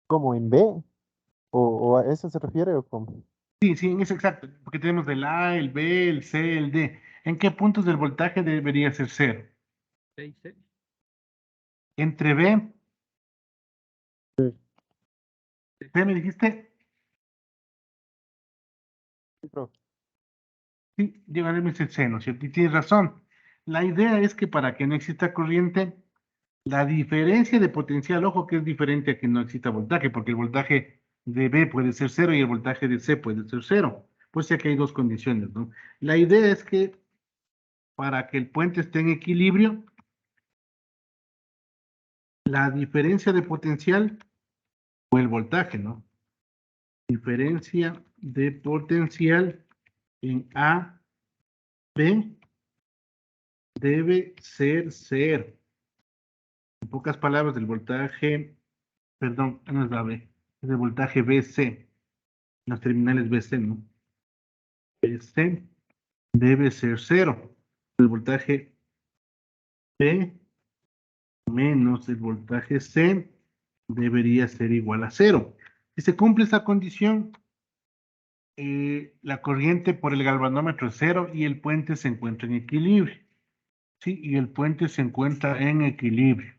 ¿Cómo en B? ¿O a eso se refiere o cómo? Sí, sí, es exacto, porque tenemos el A, el B, el C, el D. ¿En qué puntos del voltaje debería ser cero? 6, 6. Entre B, Sí, B me dijiste, sí, profe. sí, llegaremos el C, ¿no es cierto? Y tienes razón. La idea es que para que no exista corriente, la diferencia de potencial, ojo que es diferente a que no exista voltaje, porque el voltaje de B puede ser cero y el voltaje de C puede ser cero. Pues ya que hay dos condiciones, ¿no? La idea es que para que el puente esté en equilibrio, la diferencia de potencial o el voltaje, ¿no? Diferencia de potencial en A, B debe ser cero. En pocas palabras, el voltaje, perdón, no es la B, es el voltaje BC, las terminales BC, ¿no? BC debe ser cero. El voltaje B menos el voltaje C debería ser igual a cero. Si se cumple esa condición, la corriente por el galvanómetro es 0 y el puente se encuentra en equilibrio. ¿Sí? Y el puente se encuentra en equilibrio.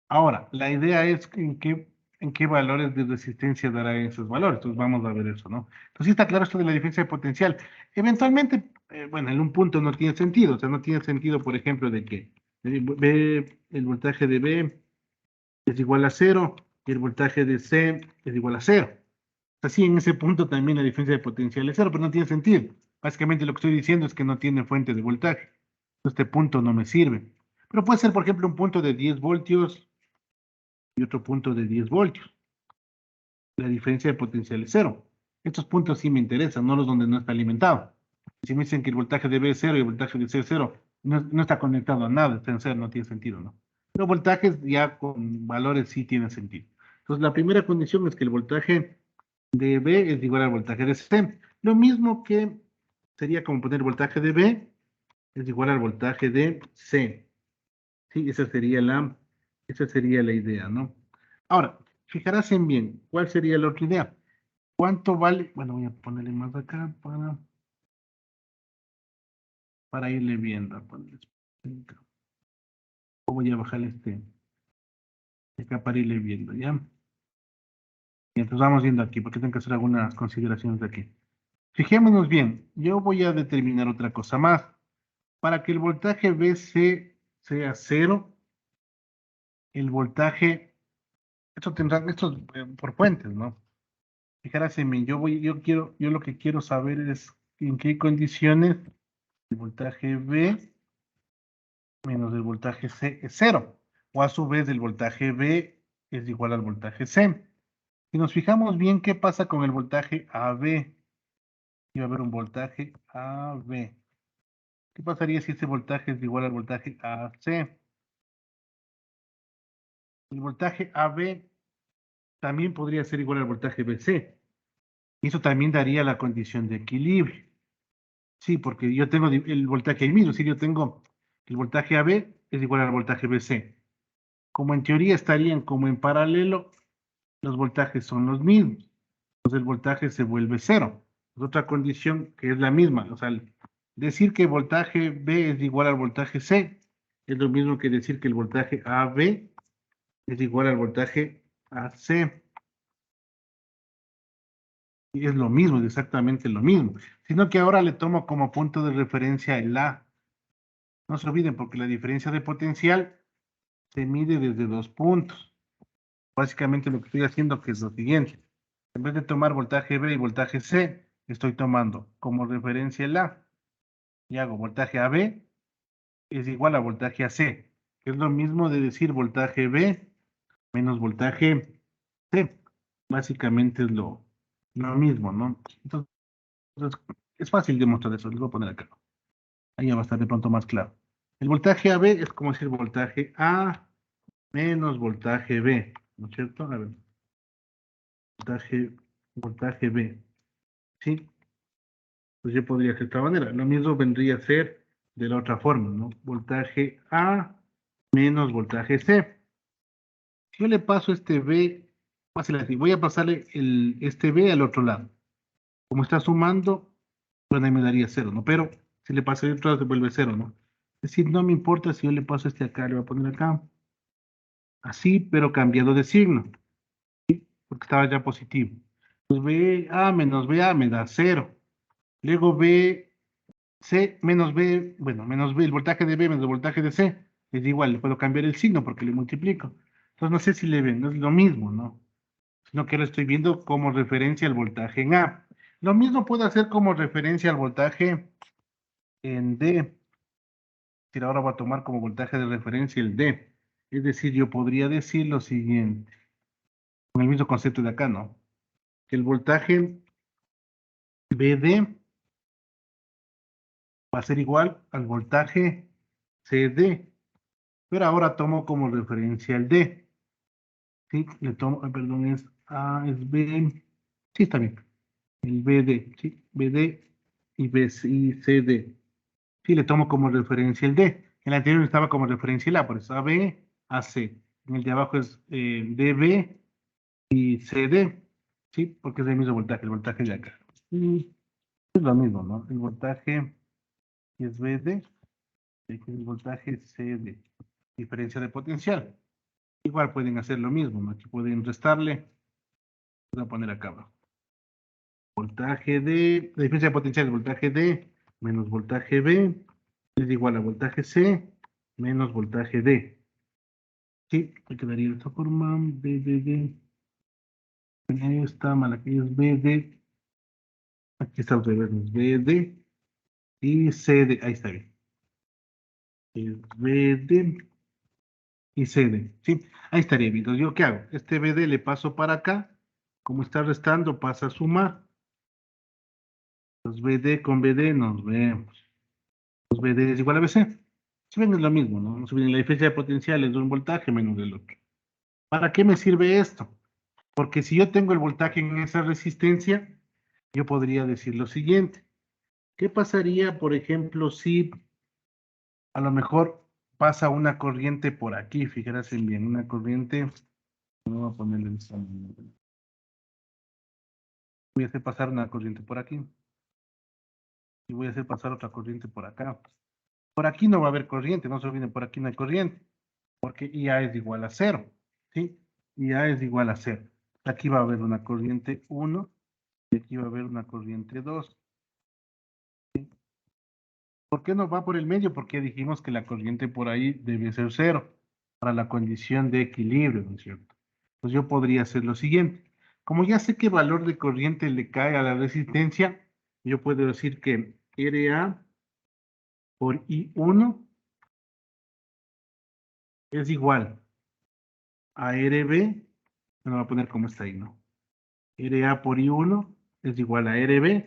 Ahora, la idea es en qué valores de resistencia dará esos valores. Entonces vamos a ver eso, ¿no? Entonces sí está claro esto de la diferencia de potencial. Eventualmente, bueno, en un punto no tiene sentido. O sea, no tiene sentido, por ejemplo, de que el voltaje de B es igual a 0 y el voltaje de C es igual a 0. Así en ese punto también la diferencia de potencial es 0, pero no tiene sentido. Básicamente lo que estoy diciendo es que no tiene fuente de voltaje. Este punto no me sirve. Pero puede ser, por ejemplo, un punto de 10 voltios y otro punto de 10 voltios. La diferencia de potencial es 0. Estos puntos sí me interesan, no los donde no está alimentado. Si me dicen que el voltaje de B es 0 y el voltaje de C es 0, no está conectado a nada, está en 0, no tiene sentido, ¿no? Los voltajes ya con valores sí tienen sentido. Entonces, la primera condición es que el voltaje de B es igual al voltaje de C. Lo mismo que sería como poner el voltaje de B es igual al voltaje de C. Sí, esa sería la idea, ¿no? Ahora, fijarás en bien, ¿cuál sería la otra idea? ¿Cuánto vale? Bueno, voy a ponerle más acá para irle viendo. Voy a bajar acá para irle viendo, ¿ya? Y entonces vamos viendo aquí, porque tengo que hacer algunas consideraciones de aquí. Fijémonos bien, yo voy a determinar otra cosa más. Para que el voltaje BC sea 0, el voltaje, esto por puentes, ¿no? Fijarás en mí, yo lo que quiero saber es en qué condiciones el voltaje B menos el voltaje C es 0, o a su vez el voltaje B es igual al voltaje C. Si nos fijamos bien, ¿qué pasa con el voltaje AB? Y va a haber un voltaje AB. ¿Qué pasaría si ese voltaje es igual al voltaje AC? El voltaje AB también podría ser igual al voltaje BC. Y eso también daría la condición de equilibrio. Sí, porque yo tengo el voltaje ahí mismo. Si yo tengo el voltaje AB es igual al voltaje BC. Como en teoría estarían como en paralelo, los voltajes son los mismos. Entonces el voltaje se vuelve 0. Es otra condición que es la misma. O sea, decir que el voltaje B es igual al voltaje C es lo mismo que decir que el voltaje AB es igual al voltaje AC. Y es lo mismo, es exactamente lo mismo. Sino que ahora le tomo como punto de referencia el A. No se olviden, porque la diferencia de potencial se mide desde 2 puntos. Básicamente lo que estoy haciendo que es lo siguiente. En vez de tomar voltaje B y voltaje C, estoy tomando como referencia el A. Y hago voltaje AB es igual a voltaje AC. Que es lo mismo de decir voltaje B menos voltaje C. Básicamente es lo mismo, ¿no? Entonces, es fácil demostrar eso. Les voy a poner acá. Ahí ya va a estar de pronto más claro. El voltaje AB es como decir voltaje A menos voltaje B, ¿no es cierto? A ver, voltaje B, ¿sí? Pues yo podría hacer de esta manera. Lo mismo vendría a ser de la otra forma, ¿no? Voltaje A menos voltaje C. Si yo le paso este B, fácil así, voy a pasarle este B al otro lado. Como está sumando, bueno, ahí me daría 0, ¿no? Pero si le paso el otro lado, se vuelve 0, ¿no? Es decir, no me importa si yo le paso este acá, le voy a poner acá. Así, pero cambiado de signo, porque estaba ya positivo. Pues BA menos BA me da 0. Luego BC menos B, bueno, menos B, el voltaje de B menos el voltaje de C, es igual, le puedo cambiar el signo porque le multiplico. Entonces no sé si le ven, no es lo mismo, ¿no? Sino que lo estoy viendo como referencia al voltaje en A. Lo mismo puedo hacer como referencia al voltaje en D. Si ahora voy a tomar como voltaje de referencia el D. Es decir, yo podría decir lo siguiente, con el mismo concepto de acá, ¿no? Que el voltaje BD va a ser igual al voltaje CD, pero ahora tomo como referencia el D. ¿Sí? Le tomo, perdón, es A, es B. Sí, está bien. El BD, ¿sí? BD y CD. Sí, le tomo como referencia el D. En el anterior estaba como referencia el A, por eso AB, AC. En el de abajo es DB y CD. Sí, porque es el mismo voltaje, el voltaje de acá. Y es lo mismo, ¿no? El voltaje es VD, el voltaje CD, diferencia de potencial. Igual pueden hacer lo mismo, ¿no? Aquí pueden restarle. Voy a poner acá abajo. Voltaje D, la diferencia de potencial es voltaje D menos voltaje B es igual a voltaje C menos voltaje D. Sí, me quedaría de esta forma. BDD. Ahí está mal, aquí es BD. Aquí está al revés, es BD y CD. Ahí está bien. Es BD y CD. Sí, ahí estaría bien. Entonces, ¿yo qué hago? Este BD le paso para acá. Como está restando, pasa a sumar. Entonces, BD con BD nos vemos. Pues BD es igual a BC. Si ven, es lo mismo, ¿no? Si ven, la diferencia de potencial es de un voltaje menos del otro. ¿Para qué me sirve esto? Porque si yo tengo el voltaje en esa resistencia, yo podría decir lo siguiente. ¿Qué pasaría, por ejemplo, si a lo mejor pasa una corriente por aquí? Fíjense bien, una corriente. No voy a ponerle el sonido. Voy a hacer pasar una corriente por aquí. Y voy a hacer pasar otra corriente por acá. Por aquí no va a haber corriente, no se olviden, por aquí no hay corriente. Porque IA es igual a 0, ¿sí? IA es igual a 0. Aquí va a haber una corriente 1 y aquí va a haber una corriente 2. ¿Sí? ¿Por qué no va por el medio? Porque dijimos que la corriente por ahí debe ser 0 para la condición de equilibrio, ¿no es cierto? Pues yo podría hacer lo siguiente. Como ya sé qué valor de corriente le cae a la resistencia, yo puedo decir que RA por I1 es igual a RB, me lo voy a poner como está ahí, ¿no? RA por I1 es igual a RB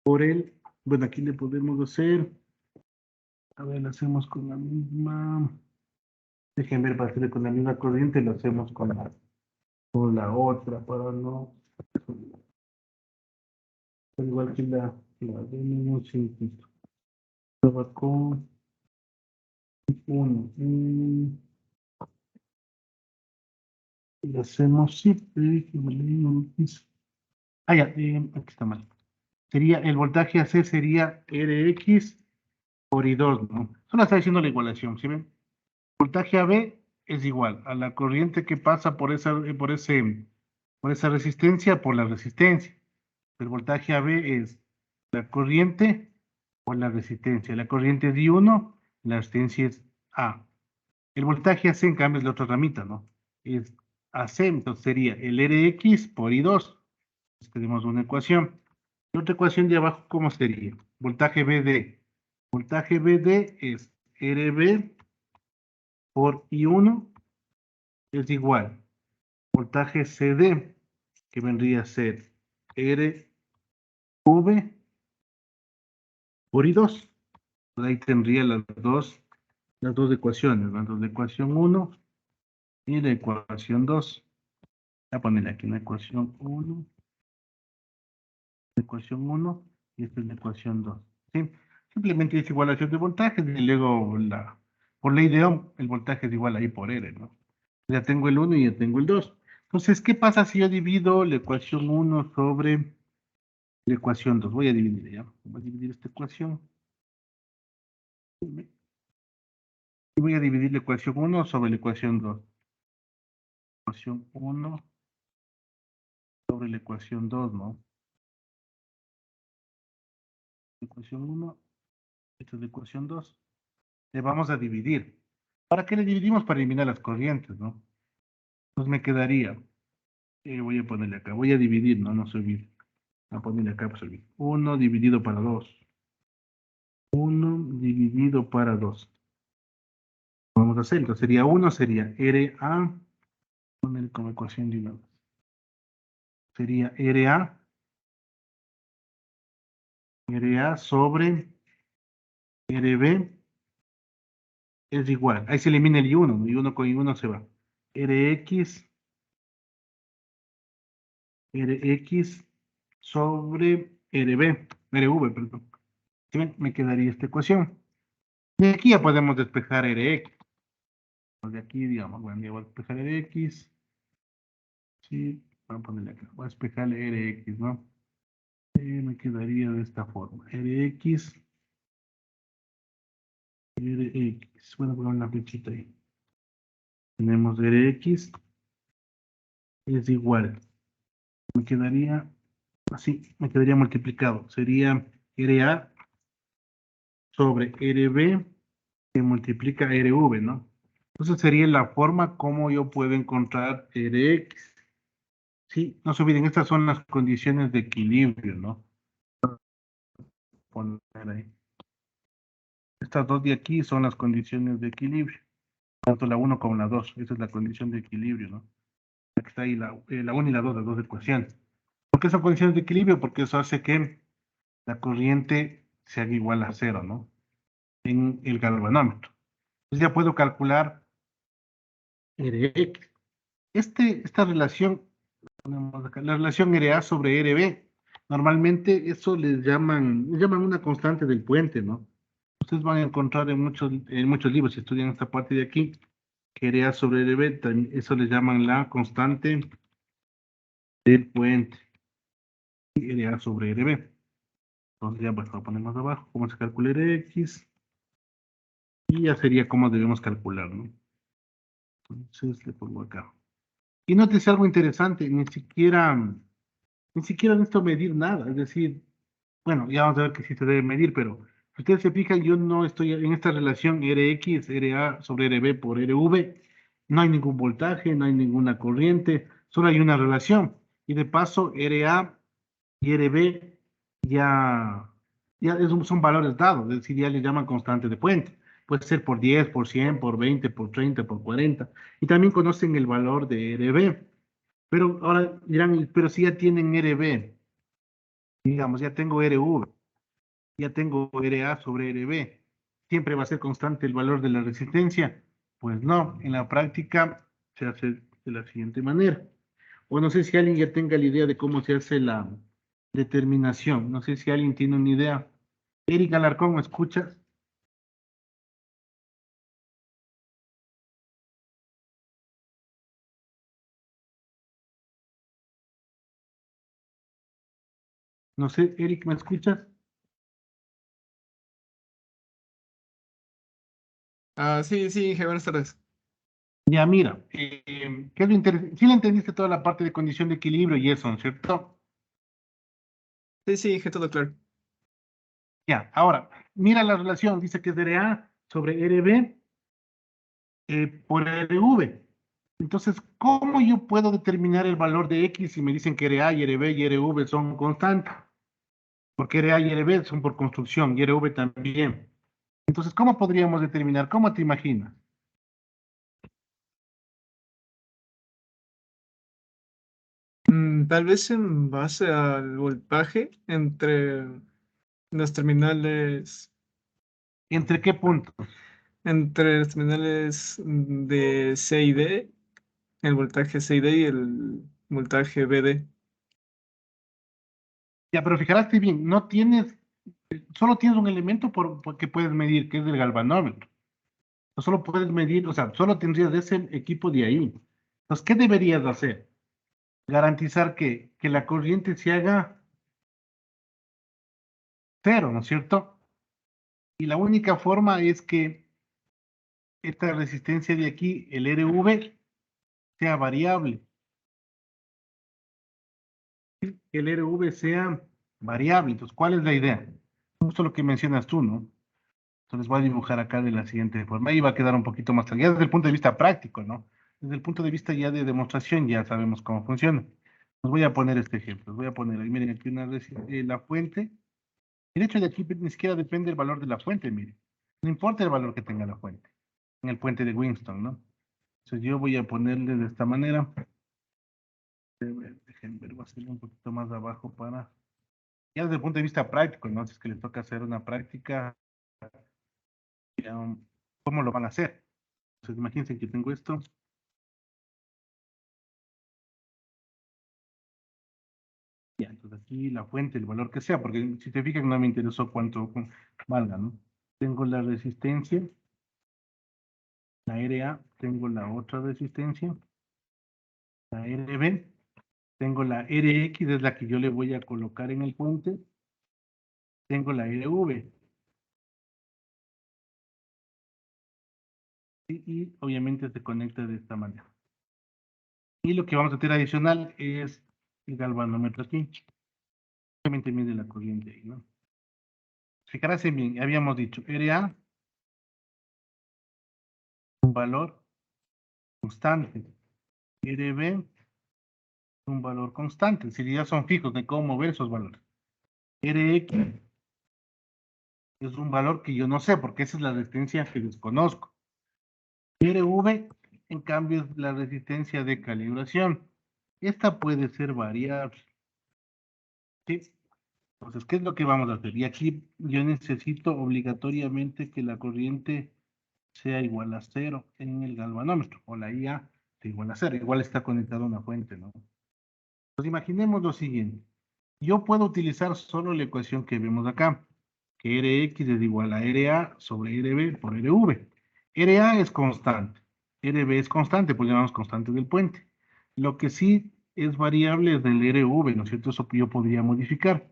por el, bueno, aquí le podemos hacer, a ver, lo hacemos con la misma, déjenme ver, para hacerle con la misma corriente, lo hacemos con la otra, para no, igual que la de menos 5, va con 1, y lo hacemos, sí, ah, ya, aquí está mal. Sería, el voltaje AC sería Rx por I2, ¿no? Solo está diciendo la igualación, ¿sí ven? Voltaje AB es igual a la corriente que pasa por esa resistencia por la resistencia. El voltaje AB es la corriente por la resistencia. La corriente es I1, la resistencia es A. El voltaje AC, en cambio, es la otra ramita, ¿no? Es AC, entonces sería el Rx por I2. Entonces tenemos una ecuación. La otra ecuación de abajo, ¿cómo sería? Voltaje BD. Voltaje BD es RB por I1 es igual. Voltaje CD, que vendría a ser RV por I2. Pues ahí tendría las dos ecuaciones, ¿no? La ecuación 1 y la ecuación 2. Voy a poner aquí una ecuación 1, ecuación 1 y esta es la ecuación 2. ¿Sí? Simplemente es igualación de voltajes y luego por ley de Ohm, el voltaje es igual ahí por R, ¿no? Ya tengo el 1 y ya tengo el 2. Entonces, ¿qué pasa si yo divido la ecuación 1 sobre la ecuación 2? Voy a dividir ya. Voy a dividir esta ecuación. Y voy a dividir la ecuación 1 sobre la ecuación 2. Ecuación 1 sobre la ecuación 2, ¿no? Ecuación 1, esta es la ecuación 2. Le vamos a dividir. ¿Para qué le dividimos? Para eliminar las corrientes, ¿no? Entonces me quedaría, voy a ponerle acá, voy a dividir, no, no soy bien. Voy a ponerle acá, pues 1 dividido para 2. 1 dividido para 2. Vamos a hacer, entonces sería 1, sería RA, poner como ecuación de una vez. Sería RA sobre RB es igual. Ahí se elimina el I1, ¿no? I1 con I1 se va. Rx sobre RV, perdón. ¿Sí ven? Me quedaría esta ecuación. Y aquí ya podemos despejar Rx. De aquí, digamos, bueno, ya voy a despejar Rx. Sí, voy a ponerle acá, voy a despejarle Rx, ¿no? Me quedaría de esta forma, Rx, bueno, pongo una flechita ahí. Tenemos Rx, es igual, me quedaría así, me quedaría multiplicado, sería Ra sobre Rb que multiplica Rv, ¿no? Entonces sería la forma como yo puedo encontrar Rx. Sí, no se olviden, estas son las condiciones de equilibrio, ¿no? Poner ahí. Estas dos de aquí son las condiciones de equilibrio, tanto la 1 como la 2. Esa es la condición de equilibrio, ¿no? Aquí está ahí la 1 y la 2, las dos ecuaciones. ¿Por qué son condiciones de equilibrio? Porque eso hace que la corriente se haga igual a cero, ¿no? En el galvanómetro. Entonces ya puedo calcular Rx. Esta relación, ponemos acá, la relación Ra sobre Rb, normalmente eso les llaman una constante del puente, ¿no? Ustedes van a encontrar en muchos libros, si estudian esta parte de aquí, que Ra sobre Rb, eso les llaman la constante del puente, Ra sobre Rb. Entonces ya pues lo ponemos abajo, cómo se calcula X, y ya sería cómo debemos calcular, ¿no? Entonces le pongo acá. Y nótese algo interesante, ni siquiera necesito medir nada, es decir, bueno, ya vamos a ver que sí se debe medir, pero si ustedes se fijan, yo no estoy en esta relación Rx, Ra sobre Rb por Rv, no hay ningún voltaje, no hay ninguna corriente, solo hay una relación. Y de paso, Ra y Rb son valores dados, es decir, ya le llaman constante de puente. Puede ser por 10, por 100, por 20, por 30, por 40. Y también conocen el valor de Rb. Pero ahora dirán, pero si ya tienen Rb, digamos, ya tengo Rv, ya tengo Ra sobre Rb, ¿siempre va a ser constante el valor de la resistencia? Pues no, en la práctica se hace de la siguiente manera. O no sé si alguien ya tenga la idea de cómo se hace la determinación. No sé si alguien tiene una idea. Eric Alarcón, ¿me escuchas? No sé, Eric, ¿me escuchas? Sí, sí, buenas tardes. Ya, mira, ¿qué es lo interesante? Sí le entendiste toda la parte de condición de equilibrio y eso, ¿no es cierto? Sí, sí, dije todo claro. Ya, ahora, mira la relación, dice que es Ra sobre Rb por Rv. Entonces, ¿cómo yo puedo determinar el valor de X si me dicen que Ra y Rb y Rv son constantes? Porque Ra y Rb son por construcción y Rv también. Entonces, ¿cómo podríamos determinar? ¿Cómo te imaginas? Tal vez en base al voltaje entre las terminales, ¿Entre qué puntos? de C y D, el voltaje C y D y el voltaje BD. Ya, pero fijaste bien, no tienes, solo tienes un elemento que puedes medir, que es el galvanómetro. No solo puedes medir, o sea, solo tendrías ese equipo de ahí. Entonces, ¿qué deberías hacer? Garantizar que la corriente se haga cero, ¿no es cierto? Y la única forma es que esta resistencia de aquí, el RV, sea variable. Que el RV sea variable. Entonces, ¿cuál es la idea? Justo lo que mencionas tú, ¿no? Entonces voy a dibujar acá de la siguiente forma. Ahí va a quedar un poquito más claro. Ya desde el punto de vista práctico, ¿no? Desde el punto de vista ya de demostración, ya sabemos cómo funciona. Os voy a poner este ejemplo. Os voy a poner ahí, miren, aquí la fuente. El hecho de aquí ni siquiera depende del valor de la fuente, miren. No importa el valor que tenga la fuente. En el puente de Winston, ¿no? Entonces yo voy a ponerle de esta manera. Déjenme ver, voy a hacerle un poquito más abajo para... Ya desde el punto de vista práctico, ¿no? Si es que les toca hacer una práctica, ¿cómo lo van a hacer? Entonces imagínense que tengo esto. Ya, entonces aquí la fuente, el valor que sea, porque si te fijan no me interesó cuánto valga, ¿no? Tengo la resistencia, la Ra, tengo la otra resistencia, la Rb, Tengo la Rx, es la que yo le voy a colocar en el puente. Tengo la RV. Y obviamente se conecta de esta manera. Y lo que vamos a tener adicional es el galvanómetro aquí. Obviamente mide la corriente ahí, ¿no? Fijarse bien, habíamos dicho RA, un valor constante. RB, un valor constante. Si ya son fijos, de cómo mover esos valores. Rx es un valor que yo no sé, porque esa es la resistencia que desconozco. RV, en cambio, es la resistencia de calibración. Esta puede ser variable. ¿Sí? Entonces, ¿qué es lo que vamos a hacer? Y aquí yo necesito obligatoriamente que la corriente sea igual a 0 en el galvanómetro, o la IA sea igual a 0. Igual está conectada a una fuente, ¿no? Pues imaginemos lo siguiente. Yo puedo utilizar solo la ecuación que vemos acá, que Rx es igual a RA sobre RB por RV. RA es constante, RB es constante, pues llamamos constante del puente. Lo que sí es variable es del RV, ¿no es cierto? Eso yo podría modificar.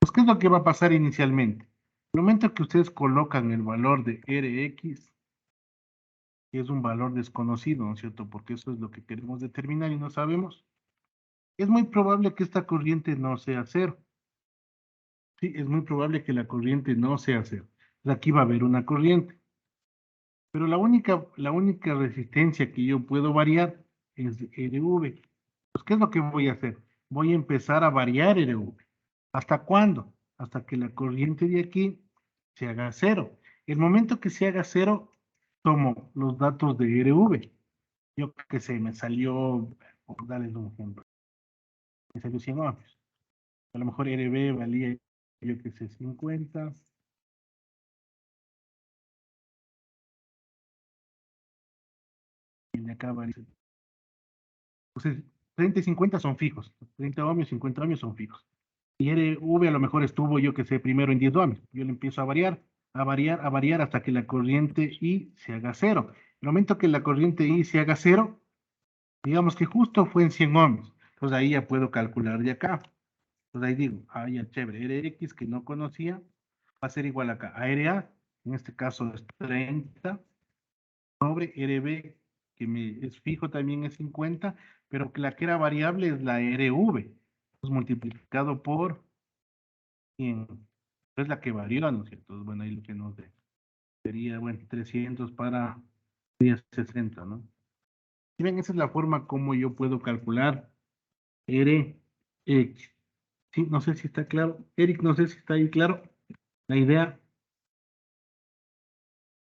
Pues, ¿qué es lo que va a pasar inicialmente? El momento que ustedes colocan el valor de Rx, que es un valor desconocido, ¿no es cierto? Porque eso es lo que queremos determinar y no sabemos. Es muy probable que esta corriente no sea cero. Sí, es muy probable que la corriente no sea cero. Aquí va a haber una corriente. Pero la única resistencia que yo puedo variar es RV. Pues, ¿qué es lo que voy a hacer? Voy a empezar a variar RV. ¿Hasta cuándo? Hasta que la corriente de aquí se haga cero. El momento que se haga cero, tomo los datos de RV. Yo qué sé, me salió, por darles un ejemplo, me salió 100 ohmios. A lo mejor RV valía, yo qué sé, 50. Y de acá valía. Entonces, 30 y 50 son fijos. 30 ohmios, 50 ohmios son fijos. Y RV a lo mejor estuvo, yo que sé, primero en 10 ohmios. Yo le empiezo a variar, a variar, a variar hasta que la corriente I se haga cero. El momento que la corriente I se haga cero, digamos que justo fue en 100 ohmios. Entonces ahí ya puedo calcular de acá. Entonces ahí digo, ah, ya chévere, Rx que no conocía, va a ser igual acá. A RA, en este caso es 30, sobre RB, que es fijo también es 50, pero que la que era variable es la RV. Entonces multiplicado por 100. Es la que varió, ¿no es cierto? Bueno, ahí lo que nos dé. Sería, bueno, 300 para 60, ¿no? Y ven, esa es la forma como yo puedo calcular Rx. Sí, no sé si está claro. Eric, no sé si está ahí claro la idea.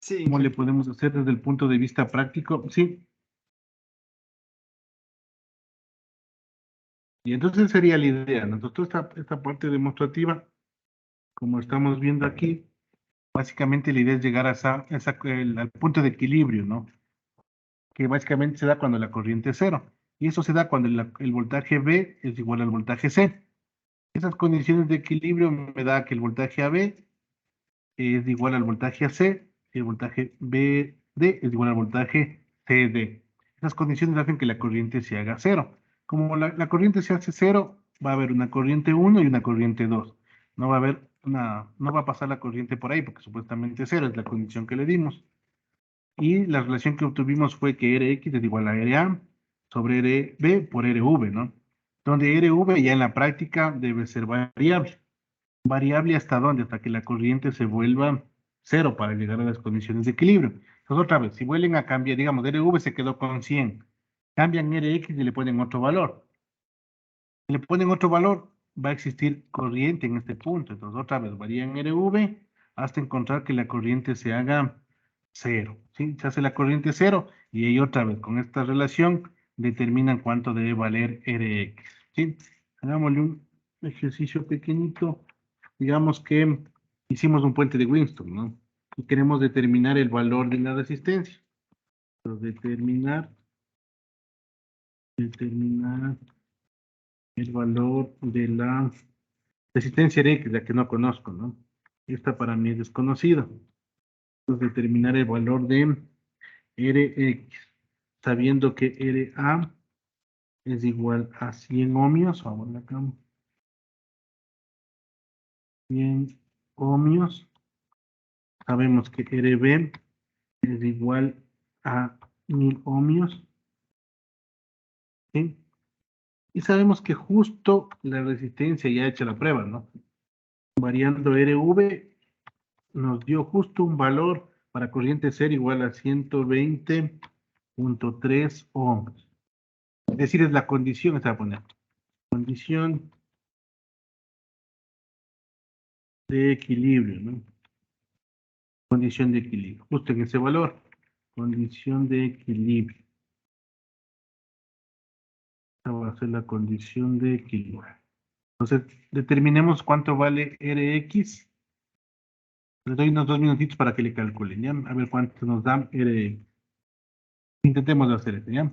Sí, ¿Cómo le podemos hacer desde el punto de vista práctico? Sí. Y entonces sería la idea, ¿no? Entonces, esta parte demostrativa, como estamos viendo aquí, básicamente la idea es llegar a al punto de equilibrio, ¿no? Que básicamente se da cuando la corriente es cero. Y eso se da cuando el voltaje B es igual al voltaje C. Esas condiciones de equilibrio me da que el voltaje AB es igual al voltaje AC y el voltaje BD es igual al voltaje CD. Esas condiciones hacen que la corriente se haga cero. Como la corriente se hace cero, va a haber una corriente 1 y una corriente 2. No va a haber no va a pasar la corriente por ahí porque supuestamente cero es la condición que le dimos. Y la relación que obtuvimos fue que Rx es igual a RA sobre RB por RV, ¿no? Donde RV ya en la práctica debe ser variable. ¿Variable hasta dónde? Hasta que la corriente se vuelva cero para llegar a las condiciones de equilibrio. Entonces, otra vez, si vuelven a cambiar, digamos, RV se quedó con 100, cambian Rx y le ponen otro valor. Si le ponen otro valor, va a existir corriente en este punto. Entonces, otra vez, varían RV hasta encontrar que la corriente se haga cero. ¿Sí? Se hace la corriente cero y ahí otra vez, con esta relación, determinan cuánto debe valer Rx. ¿Sí? Hagámosle un ejercicio pequeñito. Digamos que hicimos un puente de Winston, ¿no? Y queremos determinar el valor de la resistencia. Entonces, determinar el valor de la resistencia X, la que no conozco, ¿no? Esta para mí es desconocida. Entonces, determinar el valor de Rx, sabiendo que RA es igual a 100 ohmios. Vamos acá. 100 ohmios. Sabemos que RB es igual a 1000 ohmios. ¿Sí? Y sabemos que justo la resistencia ya ha hecho la prueba, ¿no? Variando RV nos dio justo un valor para corriente cero igual a 120.3 ohms. Es decir, es la condición, está a poner. Condición de equilibrio, ¿no? Condición de equilibrio. Justo en ese valor. Condición de equilibrio. Esta va a ser la condición de equilibrio. Entonces, determinemos cuánto vale Rx. Les doy unos 2 minutitos para que le calculen, ¿ya? A ver cuánto nos da Rx. Intentemos hacer esto, ¿ya?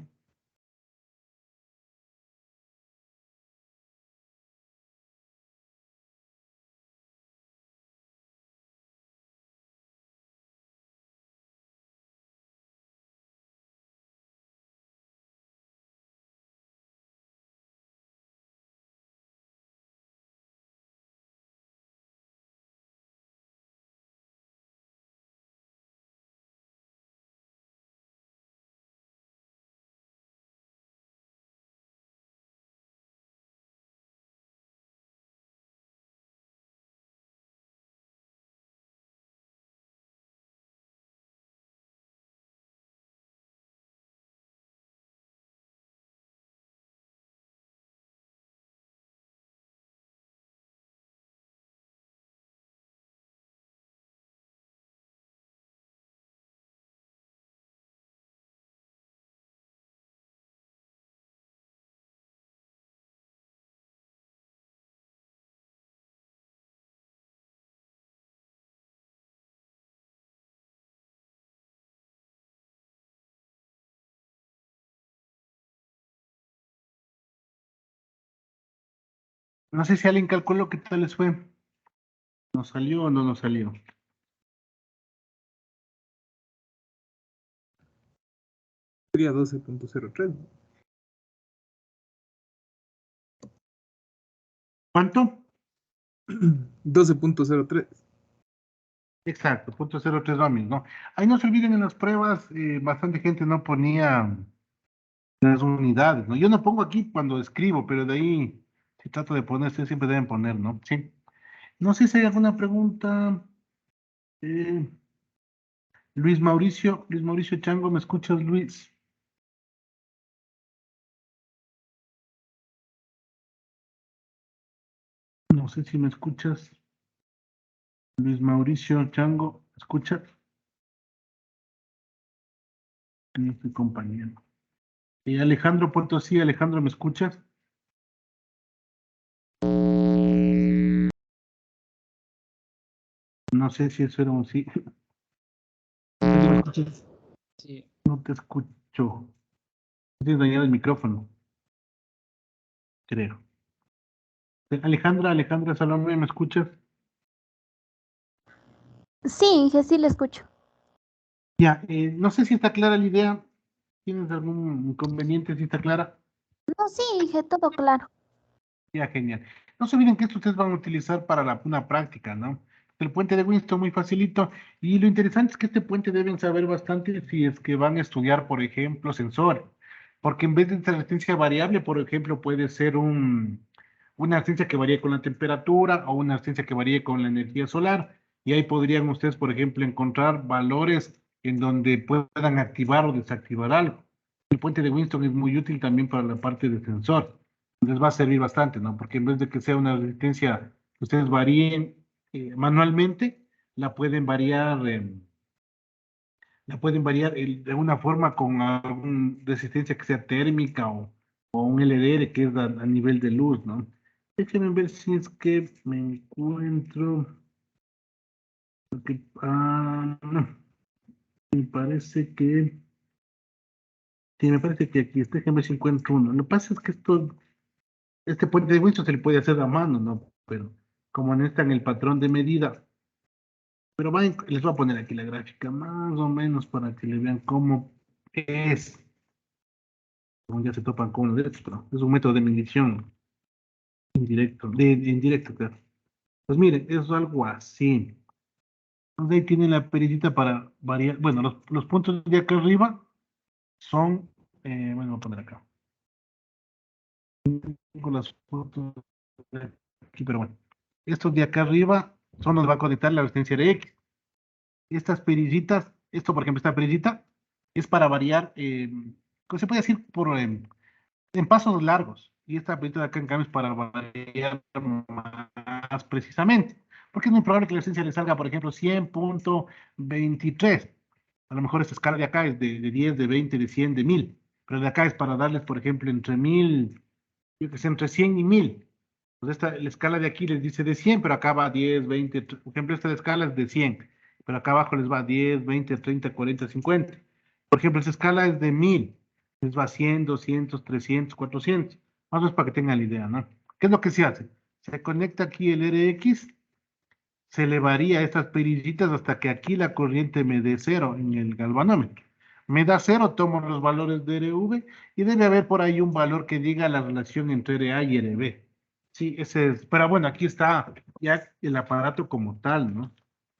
No sé si alguien calculó qué tal les fue. ¿Nos salió o no nos salió? Sería 12.03. ¿Cuánto? 12.03. Exacto, 0.03 ohmios, ¿no? Ahí no se olviden en las pruebas, bastante gente no ponía las unidades, ¿no? Yo no pongo aquí cuando escribo, pero de ahí, si trato de poner, ustedes siempre deben poner, ¿no? Sí. No sé si hay alguna pregunta. Eh, Luis Mauricio Chango, ¿me escuchas, Luis? No sé si me escuchas. Luis Mauricio Chango, ¿me escuchas? No estoy compañero. Alejandro Potosí, Alejandro, ¿me escuchas? No sé si eso era un sí. ¿Me escuchas? Sí. No te escucho. Tienes dañado el micrófono, creo. Alejandra Salomé, ¿me escuchas? Sí, Inge, sí le escucho. Ya, no sé si está clara la idea. ¿Tienes algún inconveniente si está clara? No, sí, Inge, todo claro. Ya, genial. No se olviden que esto ustedes van a utilizar para una práctica, ¿no? El puente de Winston muy facilito. Y lo interesante es que este puente deben saber bastante si es que van a estudiar, por ejemplo, sensor. Porque en vez de esta resistencia variable, por ejemplo, puede ser una resistencia que varíe con la temperatura o una resistencia que varíe con la energía solar. Y ahí podrían ustedes, por ejemplo, encontrar valores en donde puedan activar o desactivar algo. El puente de Winston es muy útil también para la parte de sensor. Les va a servir bastante, ¿no? Porque en vez de que sea una resistencia que ustedes varíen manualmente, la pueden variar, de una forma con alguna resistencia que sea térmica o un LDR que es a nivel de luz, ¿no? Déjenme ver si es que me encuentro. Porque, no, me parece que. Sí, me parece que aquí, déjenme ver si encuentro uno. Lo que pasa es que este puente de Winston se le puede hacer a mano, ¿no? Pero como no está en el patrón de medida, pero les voy a poner aquí la gráfica más o menos para que le vean cómo es. como ya se topan con uno de estos, pero es un método de medición indirecto, claro. Pues miren, es algo así. Entonces ahí tienen la perillita para variar. Bueno, los puntos de acá arriba son, bueno, voy a poner acá. Tengo las fotos de aquí, pero bueno. Estos de acá arriba son los que va a conectar la resistencia de X. Estas perillitas, esto por ejemplo, esta perillita, es para variar, ¿cómo se puede decir? En pasos largos. Y esta perillita de acá en cambio es para variar más precisamente. Porque es muy probable que la resistencia le salga, por ejemplo, 100.23. A lo mejor esta escala de acá es de 10, de 20, de 100, de 1000. Pero de acá es para darles, por ejemplo, entre 1000, yo que sé, entre 100 y 1000. Pues la escala de aquí les dice de 100, pero acá va 10, 20, por ejemplo, esta escala es de 100, pero acá abajo les va 10, 20, 30, 40, 50. Por ejemplo, esta escala es de 1000, les va 100, 200, 300, 400. Más o menos para que tengan la idea, ¿no? ¿Qué es lo que se hace? Se conecta aquí el RX, se elevaría estas perillitas hasta que aquí la corriente me dé cero en el galvanómetro. Me da cero, tomo los valores de RV y debe haber por ahí un valor que diga la relación entre RA y RB. Sí, ese es. Pero bueno, aquí está ya el aparato como tal, ¿no?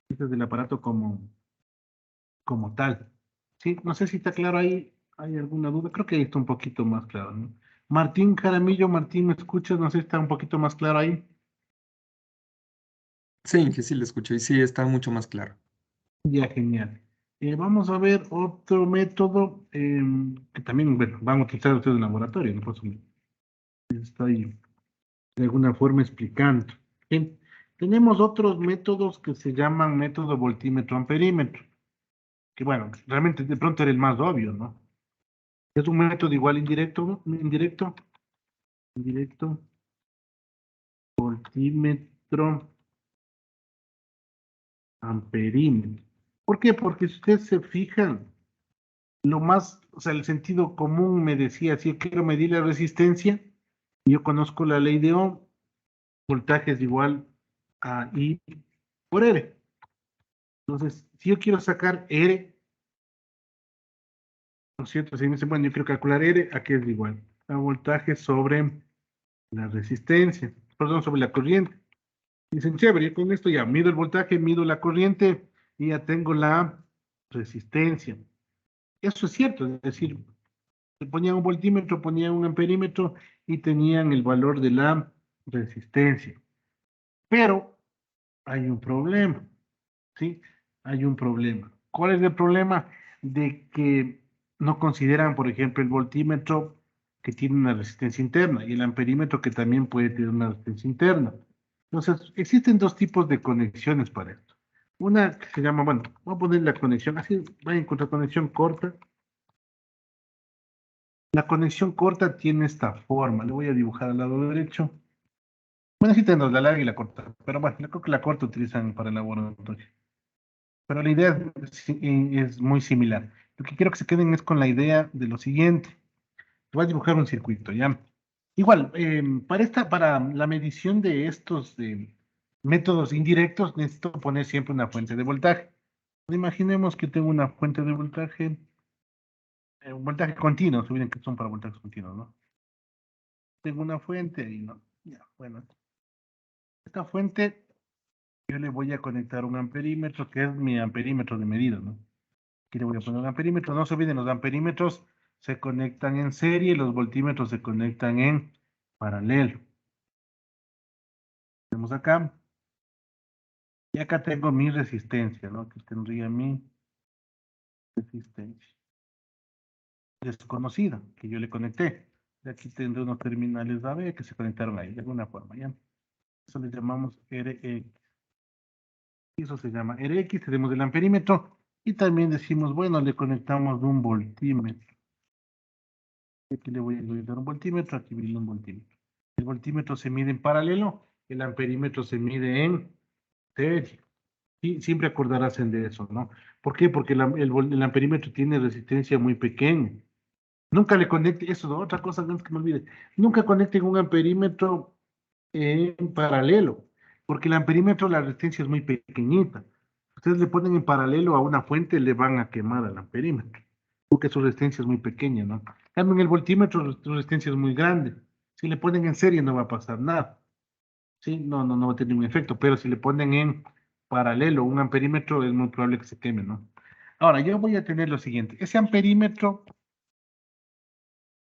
Este es el aparato como tal. Sí, no sé si está claro ahí. ¿Hay alguna duda? Creo que ahí está un poquito más claro, ¿no? Martín Jaramillo, Martín, ¿me escuchas? No sé si está un poquito más claro ahí. Sí, que sí le escucho y sí está mucho más claro. Ya, genial. Vamos a ver otro método que también, bueno, van a utilizar ustedes en el laboratorio, ¿no? Por eso estoy de alguna forma explicando. Bien. Tenemos otros métodos que se llaman método voltímetro amperímetro, que bueno, realmente de pronto era el más obvio, ¿no? Es un método igual indirecto, ¿no? Indirecto, voltímetro amperímetro. ¿Por qué? Porque si ustedes se fijan, lo más, o sea, el sentido común me decía, si yo quiero medir la resistencia, yo conozco la ley de Ohm, voltaje es igual a I por R. Entonces, si yo quiero sacar R, ¿no es cierto? Si me dicen, bueno, yo quiero calcular R, ¿a qué es igual? A voltaje sobre la resistencia, perdón, sobre la corriente. Dicen, chévere, yo con esto ya mido el voltaje, mido la corriente y ya tengo la resistencia. Eso es cierto, es decir, ponían un voltímetro, ponían un amperímetro y tenían el valor de la resistencia. Pero hay un problema, ¿sí? Hay un problema. ¿Cuál es el problema? De que no consideran, por ejemplo, el voltímetro que tiene una resistencia interna y el amperímetro que también puede tener una resistencia interna. Entonces, existen dos tipos de conexiones para esto. Una que se llama, bueno, voy a poner la conexión, así va a encontrar conexión corta. La conexión corta tiene esta forma. Le voy a dibujar al lado derecho. Bueno, sí tenemos la larga y la corta, pero bueno, yo creo que la corta utilizan para el laboratorio. Pero la idea es muy similar. Lo que quiero que se queden es con la idea de lo siguiente. Voy a dibujar un circuito, ¿ya? Igual, para la medición de estos métodos indirectos, necesito poner siempre una fuente de voltaje. Imaginemos que tengo una fuente de voltaje, un voltaje continuo, se miren que son para voltajes continuos, ¿no? Tengo una fuente y no, ya, bueno. Esta fuente, yo le voy a conectar un amperímetro, que es mi amperímetro de medida, ¿no? Aquí le voy a poner un amperímetro. No se olviden, los amperímetros se conectan en serie, los voltímetros se conectan en paralelo. Tenemos acá. Y acá tengo mi resistencia, ¿no? Aquí tendría mi resistencia desconocida, que yo le conecté. Y aquí tendré unos terminales AB que se conectaron ahí, de alguna forma, ¿ya? Eso le llamamos RX. Eso se llama RX, tenemos el amperímetro. Y también decimos, bueno, le conectamos un voltímetro. Aquí le voy a conectar un voltímetro, aquí viene un voltímetro. El voltímetro se mide en paralelo, el amperímetro se mide en serie. Y siempre acordarás de eso, ¿no? ¿Por qué? Porque el amperímetro tiene resistencia muy pequeña. Nunca le conecte, eso es otra cosa antes que me olvide. Nunca conecten un amperímetro en paralelo, porque el amperímetro, la resistencia es muy pequeñita. Ustedes le ponen en paralelo a una fuente, le van a quemar al amperímetro. porque su resistencia es muy pequeña, ¿no? En cambio, en el voltímetro su resistencia es muy grande. Si le ponen en serie no va a pasar nada. ¿Sí? No va a tener ningún efecto, pero si le ponen en paralelo un amperímetro es muy probable que se queme, ¿no? Ahora, yo voy a tener lo siguiente. Ese amperímetro,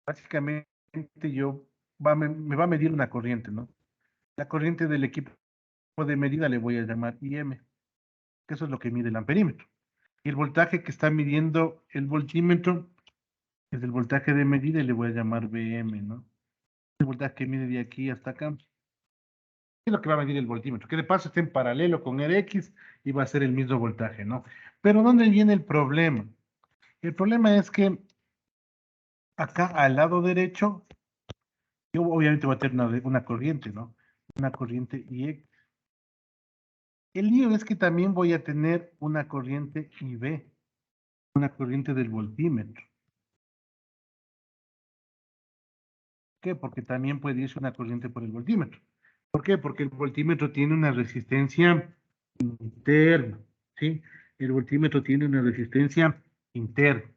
básicamente me va a medir una corriente, ¿no? La corriente del equipo de medida le voy a llamar IM, que eso es lo que mide el amperímetro. Y el voltaje que está midiendo el voltímetro es el voltaje de medida y le voy a llamar VM, ¿no? El voltaje que mide de aquí hasta acá. Es lo que va a medir el voltímetro, que de paso está en paralelo con RX y va a ser el mismo voltaje, ¿no? Pero ¿dónde viene el problema? El problema es que acá al lado derecho, yo obviamente voy a tener una corriente, ¿no? Una corriente IX. El lío es que también voy a tener una corriente IB, una corriente del voltímetro. ¿Por qué? Porque también puede irse una corriente por el voltímetro. ¿Por qué? Porque el voltímetro tiene una resistencia interna, ¿sí? El voltímetro tiene una resistencia interna.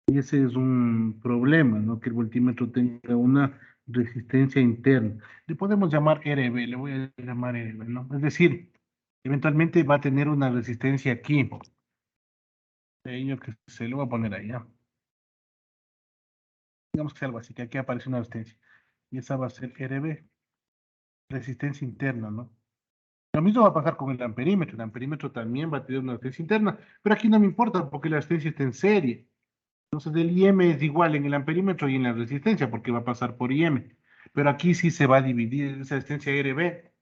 Y ese es un problema, ¿no? Que el voltímetro tenga una resistencia interna. Le podemos llamar RB, le voy a llamar RB, ¿no? Es decir, eventualmente va a tener una resistencia aquí. Yo que se lo voy a poner ahí, ¿no? Digamos que sea algo así, que aquí aparece una resistencia. Y esa va a ser RB, resistencia interna, ¿no? Lo mismo va a pasar con el amperímetro. El amperímetro también va a tener una resistencia interna, pero aquí no me importa porque la resistencia está en serie. Entonces el IM es igual en el amperímetro y en la resistencia porque va a pasar por IM. Pero aquí sí se va a dividir esa resistencia RB.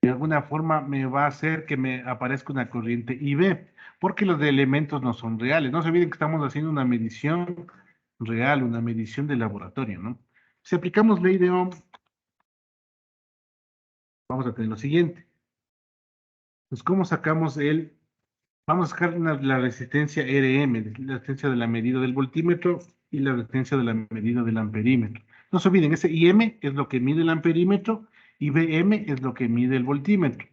De alguna forma me va a hacer que me aparezca una corriente IB, porque los elementos no son reales. No se olviden que estamos haciendo una medición real, una medición de laboratorio, ¿no? Si aplicamos ley de Ohm, vamos a tener lo siguiente. Pues, ¿cómo sacamos el? Vamos a sacar la resistencia RM, la resistencia de la medida del voltímetro y la resistencia de la medida del amperímetro. No se olviden, ese IM es lo que mide el amperímetro y BM es lo que mide el voltímetro.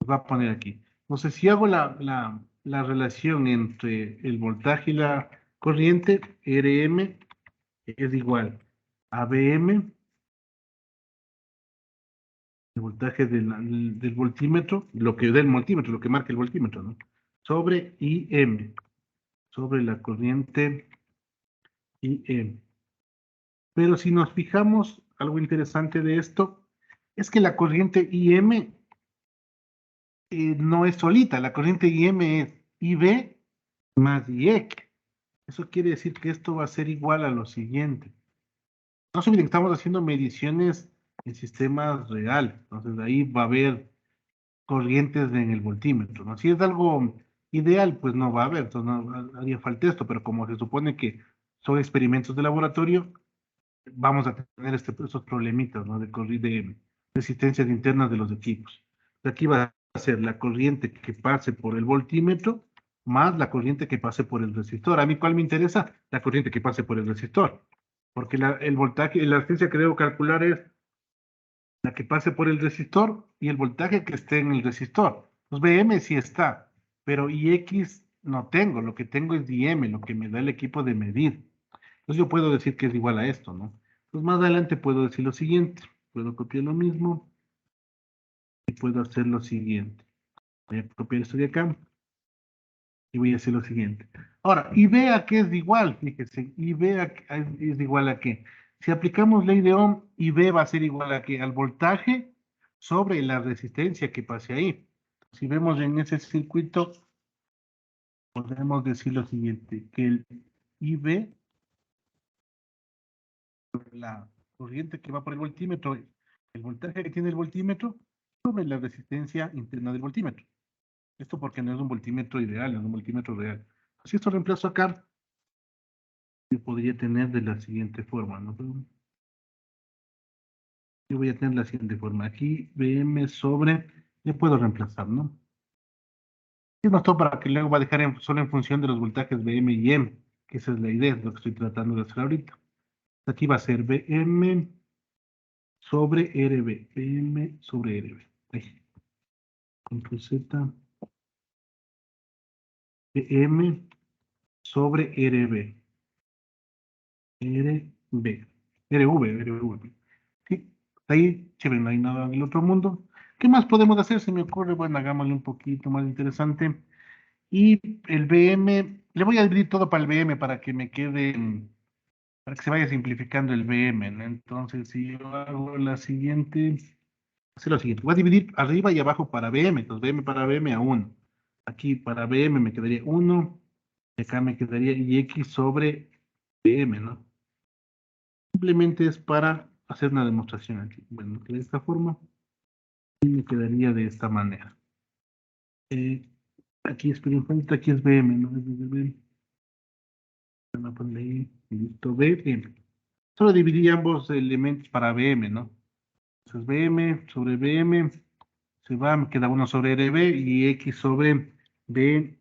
Nos va a poner aquí. Entonces, si hago la relación entre el voltaje y la corriente, RM es igual a BM, el voltaje del voltímetro, del multímetro, lo que marca el voltímetro, ¿no? Sobre IM, sobre la corriente IM. Pero si nos fijamos, algo interesante de esto es que la corriente IM no es solita, la corriente IM es IB más IX. Eso quiere decir que esto va a ser igual a lo siguiente. No se olviden que estamos haciendo mediciones en sistemas reales, entonces ahí va a haber corrientes en el voltímetro, ¿no? Si es algo ideal, pues no va a haber, entonces no haría falta esto, pero como se supone que son experimentos de laboratorio, vamos a tener esos problemitas, ¿no? De resistencias internas de los equipos. Aquí va a ser la corriente que pase por el voltímetro más la corriente que pase por el resistor. ¿A mí cuál me interesa? La corriente que pase por el resistor. Porque el voltaje, la resistencia que debo calcular es la que pase por el resistor y el voltaje que esté en el resistor. Pues BM sí está, pero IX no tengo. Lo que tengo es DM, lo que me da el equipo de medir. Entonces yo puedo decir que es igual a esto, ¿no? Pues más adelante puedo decir lo siguiente. Puedo copiar lo mismo y puedo hacer lo siguiente. Voy a copiar esto de acá y voy a hacer lo siguiente. Ahora, y vea que es igual, fíjese, y vea que es igual a qué. Si aplicamos ley de Ohm, y B va a ser igual a qué, al voltaje sobre la resistencia que pase ahí. Si vemos en ese circuito, podemos decir lo siguiente, que el IB, la corriente que va por el voltímetro, el voltaje que tiene el voltímetro sobre la resistencia interna del voltímetro. Esto porque no es un voltímetro ideal, es un voltímetro real. Si esto reemplazo acá, yo podría tener de la siguiente forma, ¿no? Yo voy a tener la siguiente forma. Aquí BM sobre, ya puedo reemplazar, ¿no? Es más todo para que luego va a dejar solo en función de los voltajes BM y M, que esa es la idea, es lo que estoy tratando de hacer ahorita. Aquí va a ser BM sobre RB, BM sobre RB. Ahí. Control Z, BM sobre RB. RB. RV. Sí, ahí, chévere, no hay nada en el otro mundo. ¿Qué más podemos hacer? Se me ocurre, bueno, hagámosle un poquito más interesante. Y el BM, le voy a dividir todo para el BM para que me quede, para que se vaya simplificando el BM, ¿no? Entonces, si yo hago la siguiente, hacer lo siguiente, voy a dividir arriba y abajo para BM, entonces BM para BM a 1. Aquí para BM me quedaría 1, y acá me quedaría X sobre BM, ¿no? Simplemente es para hacer una demostración aquí. Bueno, de esta forma, y me quedaría de esta manera. Aquí es Infinito, aquí es BM, ¿no? Es BM. Van a poner ahí, listo, BM. Solo dividí ambos elementos para BM, ¿no? Entonces BM sobre BM se va, me queda 1 sobre RB y X sobre BM.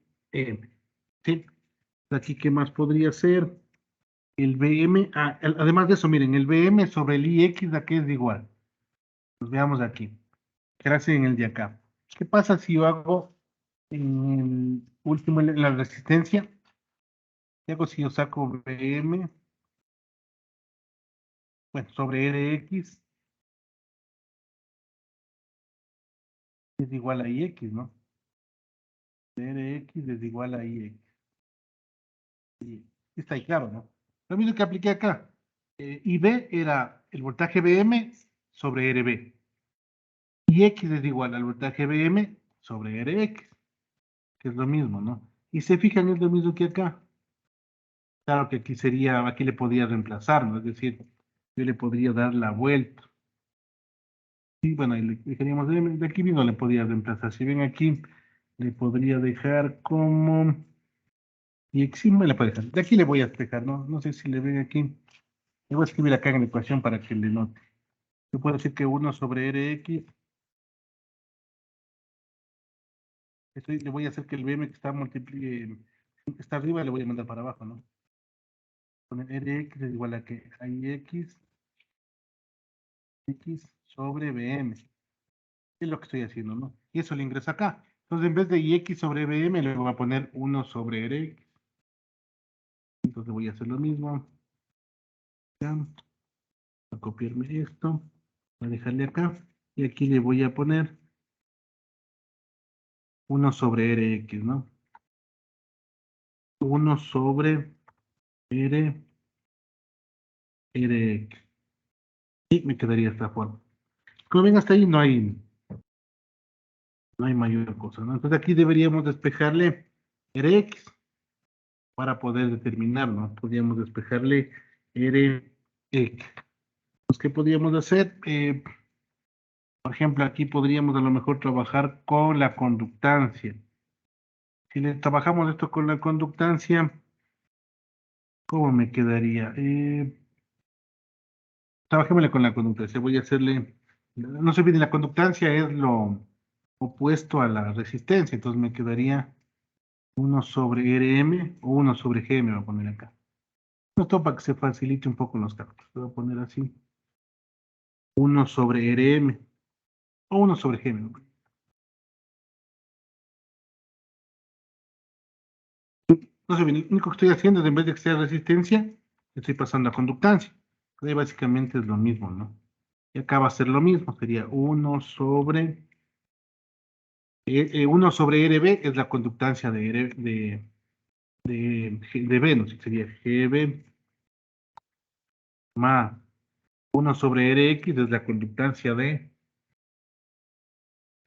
¿Sí? Aquí, ¿qué más podría ser? El BM, además de eso, miren, el BM sobre el IX, ¿a qué es igual? Pues veamos aquí. ¿Qué hace en el de acá? ¿Qué pasa si yo hago en el último, en la resistencia? ¿Qué hago si yo saco BM? Bueno, sobre RX es igual a IX, ¿no? RX es igual a IX. Y está ahí claro, ¿no? Lo mismo que apliqué acá. IB era el voltaje BM sobre RB. Y X es igual al voltaje BM sobre RX, que es lo mismo, ¿no? Y se fijan, es lo mismo que acá. Claro que aquí sería, aquí le podría reemplazar, ¿no? Es decir, yo le podría dar la vuelta. Y bueno, ahí le dejaríamos de aquí mismo le podría reemplazar. Si ven aquí, le podría dejar como... Y aquí me la puede dejar. De aquí le voy a despejar, ¿no? No sé si le ven aquí. Le voy a escribir acá en la ecuación para que le note. Yo puedo decir que 1 sobre Rx, le voy a hacer que el BM que está está arriba, le voy a mandar para abajo, ¿no? Poner Rx es igual a que hay X sobre BM. Es lo que estoy haciendo, ¿no? Y eso le ingresa acá. Entonces, en vez de X sobre BM, le voy a poner 1 sobre Rx. Entonces voy a hacer lo mismo. Ya. Voy a copiarme esto. Voy a dejarle acá. Y aquí le voy a poner 1 sobre Rx, ¿no? 1 sobre Rx. Y me quedaría de esta forma. Como ven, hasta ahí no hay mayor cosa, ¿no? Entonces aquí deberíamos despejarle Rx para poder determinar, ¿no? Podríamos despejarle Rx. Pues, ¿qué podríamos hacer? Por ejemplo, aquí podríamos a lo mejor trabajar con la conductancia. Si le trabajamos esto con la conductancia, ¿cómo me quedaría? Trabajémosle con la conductancia. Voy a hacerle, no se olviden, la conductancia es lo opuesto a la resistencia, entonces me quedaría 1 sobre Rm o 1 sobre G, me voy a poner acá. Esto para que se facilite un poco los cálculos. Voy a poner así. 1 sobre Rm o 1 sobre G. No sé, lo único que estoy haciendo es en vez de que sea resistencia, estoy pasando a conductancia. Ahí básicamente es lo mismo, ¿no? Y acá va a ser lo mismo, sería 1 sobre 1 sobre Rb es la conductancia de Venus, sería Gb más 1 sobre Rx es la conductancia de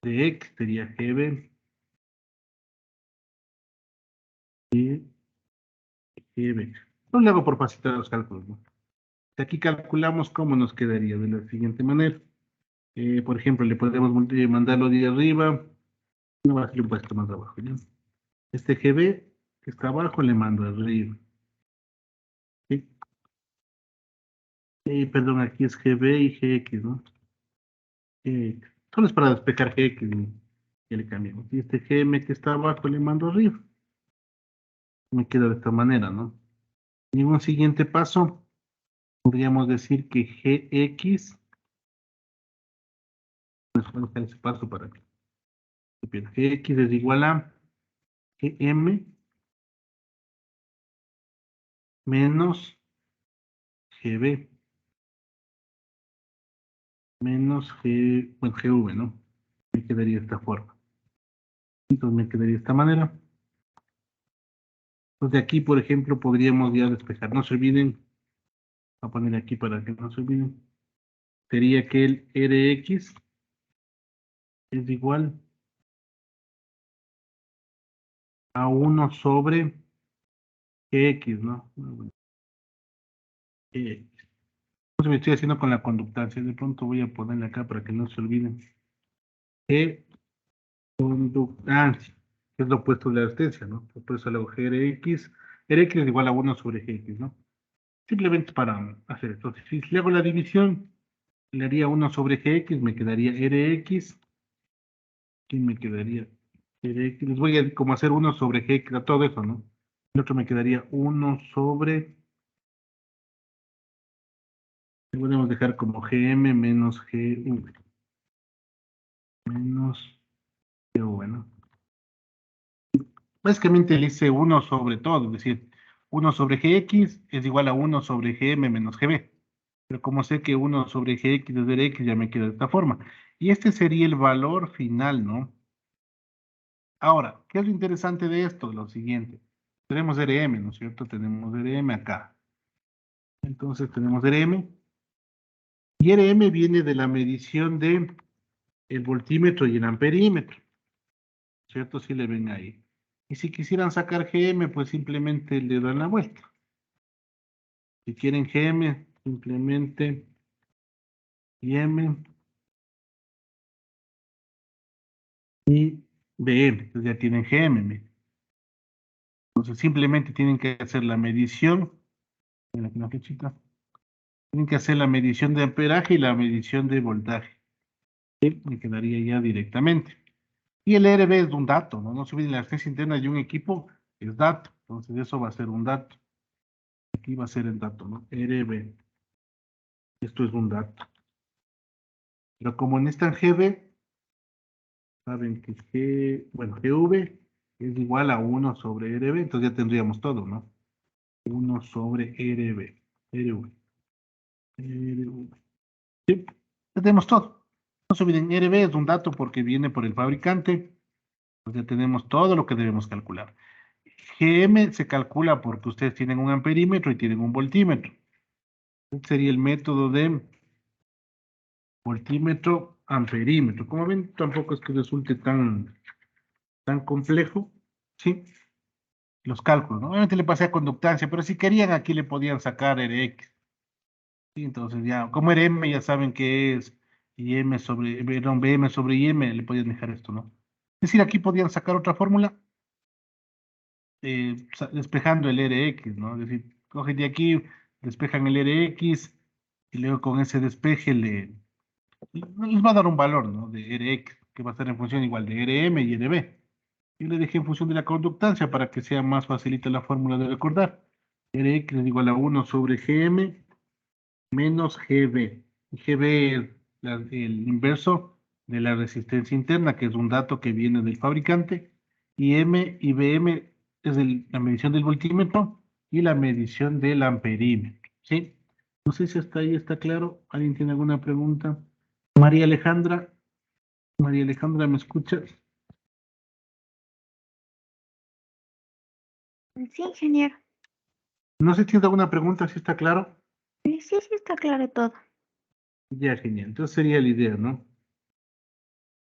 X, sería Gb y Gb. No le hago por facilitar los cálculos, ¿no? Aquí calculamos cómo nos quedaría de la siguiente manera. Por ejemplo, le podemos mandarlo de arriba. No va a ser un puesto más abajo, ¿ya? Este GB que está abajo le mando arriba. ¿Sí? Perdón, aquí es GB y GX, ¿no? Solo es para despejar GX y le cambiamos. Y este GM que está abajo le mando arriba. Me queda de esta manera, ¿no? Y en un siguiente paso, podríamos decir que GX, pues voy a dejar ese paso para que se pierda. GX es igual a GM menos GB menos G, bueno, GV, ¿no? Me quedaría de esta forma. Entonces me quedaría de esta manera. Entonces aquí, por ejemplo, podríamos ya despejar. No se olviden, voy a poner aquí para que no se olviden. Sería que el Rx es igual a 1 sobre Gx, ¿no? Gx. Entonces me estoy haciendo con la conductancia. De pronto voy a ponerle acá para que no se olviden. G conductancia, que es lo opuesto de la resistencia, ¿no? Por eso le hago Rx. Rx es igual a 1 sobre Gx, ¿no? Simplemente para hacer esto. Si le hago la división, le haría 1 sobre Gx, me quedaría Rx. ¿Qué me quedaría? Rx. Les voy a como hacer 1 sobre Gx a todo eso, ¿no? El otro me quedaría 1 sobre. Le podemos dejar como Gm menos Gv. Menos Gv, ¿no? Básicamente le hice 1 sobre todo, es decir, 1 sobre Gx es igual a 1 sobre Gm menos Gb. Pero como sé que 1 sobre Gx es Rx, ya me queda de esta forma. Y este sería el valor final, ¿no? Ahora, ¿qué es lo interesante de esto? Lo siguiente. Tenemos Rm, ¿no es cierto? Tenemos Rm acá. Entonces tenemos Rm. Y Rm viene de la medición de el voltímetro y el amperímetro. ¿Cierto? Si le ven ahí. Y si quisieran sacar Gm, pues simplemente le dan la vuelta. Si quieren Gm, simplemente Gm y Bm. Entonces ya tienen Gm. Entonces simplemente tienen que hacer la medición. Miren aquí una flechita. Tienen que hacer la medición de amperaje y la medición de voltaje. Y me quedaría ya directamente. Y el RB es un dato, ¿no? No se olviden, la resistencia interna de un equipo es dato. Entonces eso va a ser un dato. Aquí va a ser el dato, ¿no? RB. Esto es un dato. Pero como necesitan GB, saben que GV es igual a 1 sobre RB, entonces ya tendríamos todo, ¿no? 1 sobre RB. RV. RV. Sí, ya tenemos todo. No se olviden, RB es un dato porque viene por el fabricante. Entonces ya tenemos todo lo que debemos calcular. GM se calcula porque ustedes tienen un amperímetro y tienen un voltímetro. Este sería el método de voltímetro amperímetro. Como ven, tampoco es que resulte tan complejo, ¿sí? Los cálculos, ¿no? Obviamente le pasé a conductancia, pero si querían aquí le podían sacar Rx. ¿Sí? Entonces ya, como Rm ya saben que es IM sobre, perdón, Bm sobre IM, le podían dejar esto, ¿no? Es decir, aquí podían sacar otra fórmula despejando el Rx, ¿no? Es decir, cogen de aquí, despejan el Rx y luego con ese despeje les va a dar un valor, ¿no? De Rx, que va a estar en función igual de Rm y Rb. Yo le dejé en función de la conductancia para que sea más facilita la fórmula de recordar. Rx es igual a 1 sobre Gm menos Gb. Gb es el inverso de la resistencia interna, que es un dato que viene del fabricante. Y M y Bm es la medición del voltímetro y la medición del amperímetro. ¿Sí? No sé si hasta ahí está claro. ¿Alguien tiene alguna pregunta? María Alejandra. María Alejandra, ¿me escuchas? Sí, ingeniero. No sé si tienes alguna pregunta, si está claro. Sí, sí está claro todo. Ya, genial. Entonces sería la idea, ¿no?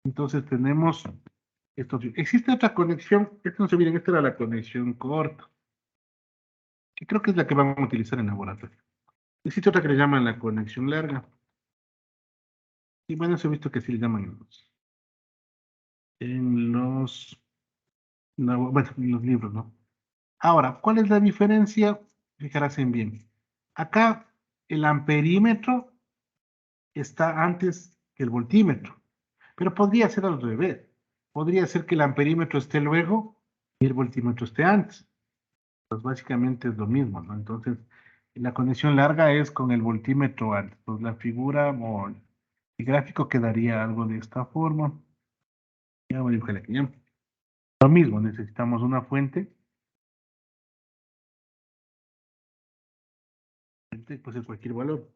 Entonces tenemos esto. Existe otra conexión. Esto no se miren, esta era la conexión corta, que creo que es la que vamos a utilizar en laboratorio. Existe otra que le llaman la conexión larga. Y bueno, se ha visto que sí le llaman bueno, en los libros, ¿no? Ahora, ¿cuál es la diferencia? Fijarás en bien. Acá el amperímetro está antes que el voltímetro. Pero podría ser al revés. Podría ser que el amperímetro esté luego y el voltímetro esté antes. Pues básicamente es lo mismo, ¿no? Entonces, la conexión larga es con el voltímetro antes. Pues la figura o el gráfico quedaría algo de esta forma. Ya voy a dibujar aquí, ya. Lo mismo, necesitamos una fuente. este puede ser cualquier valor.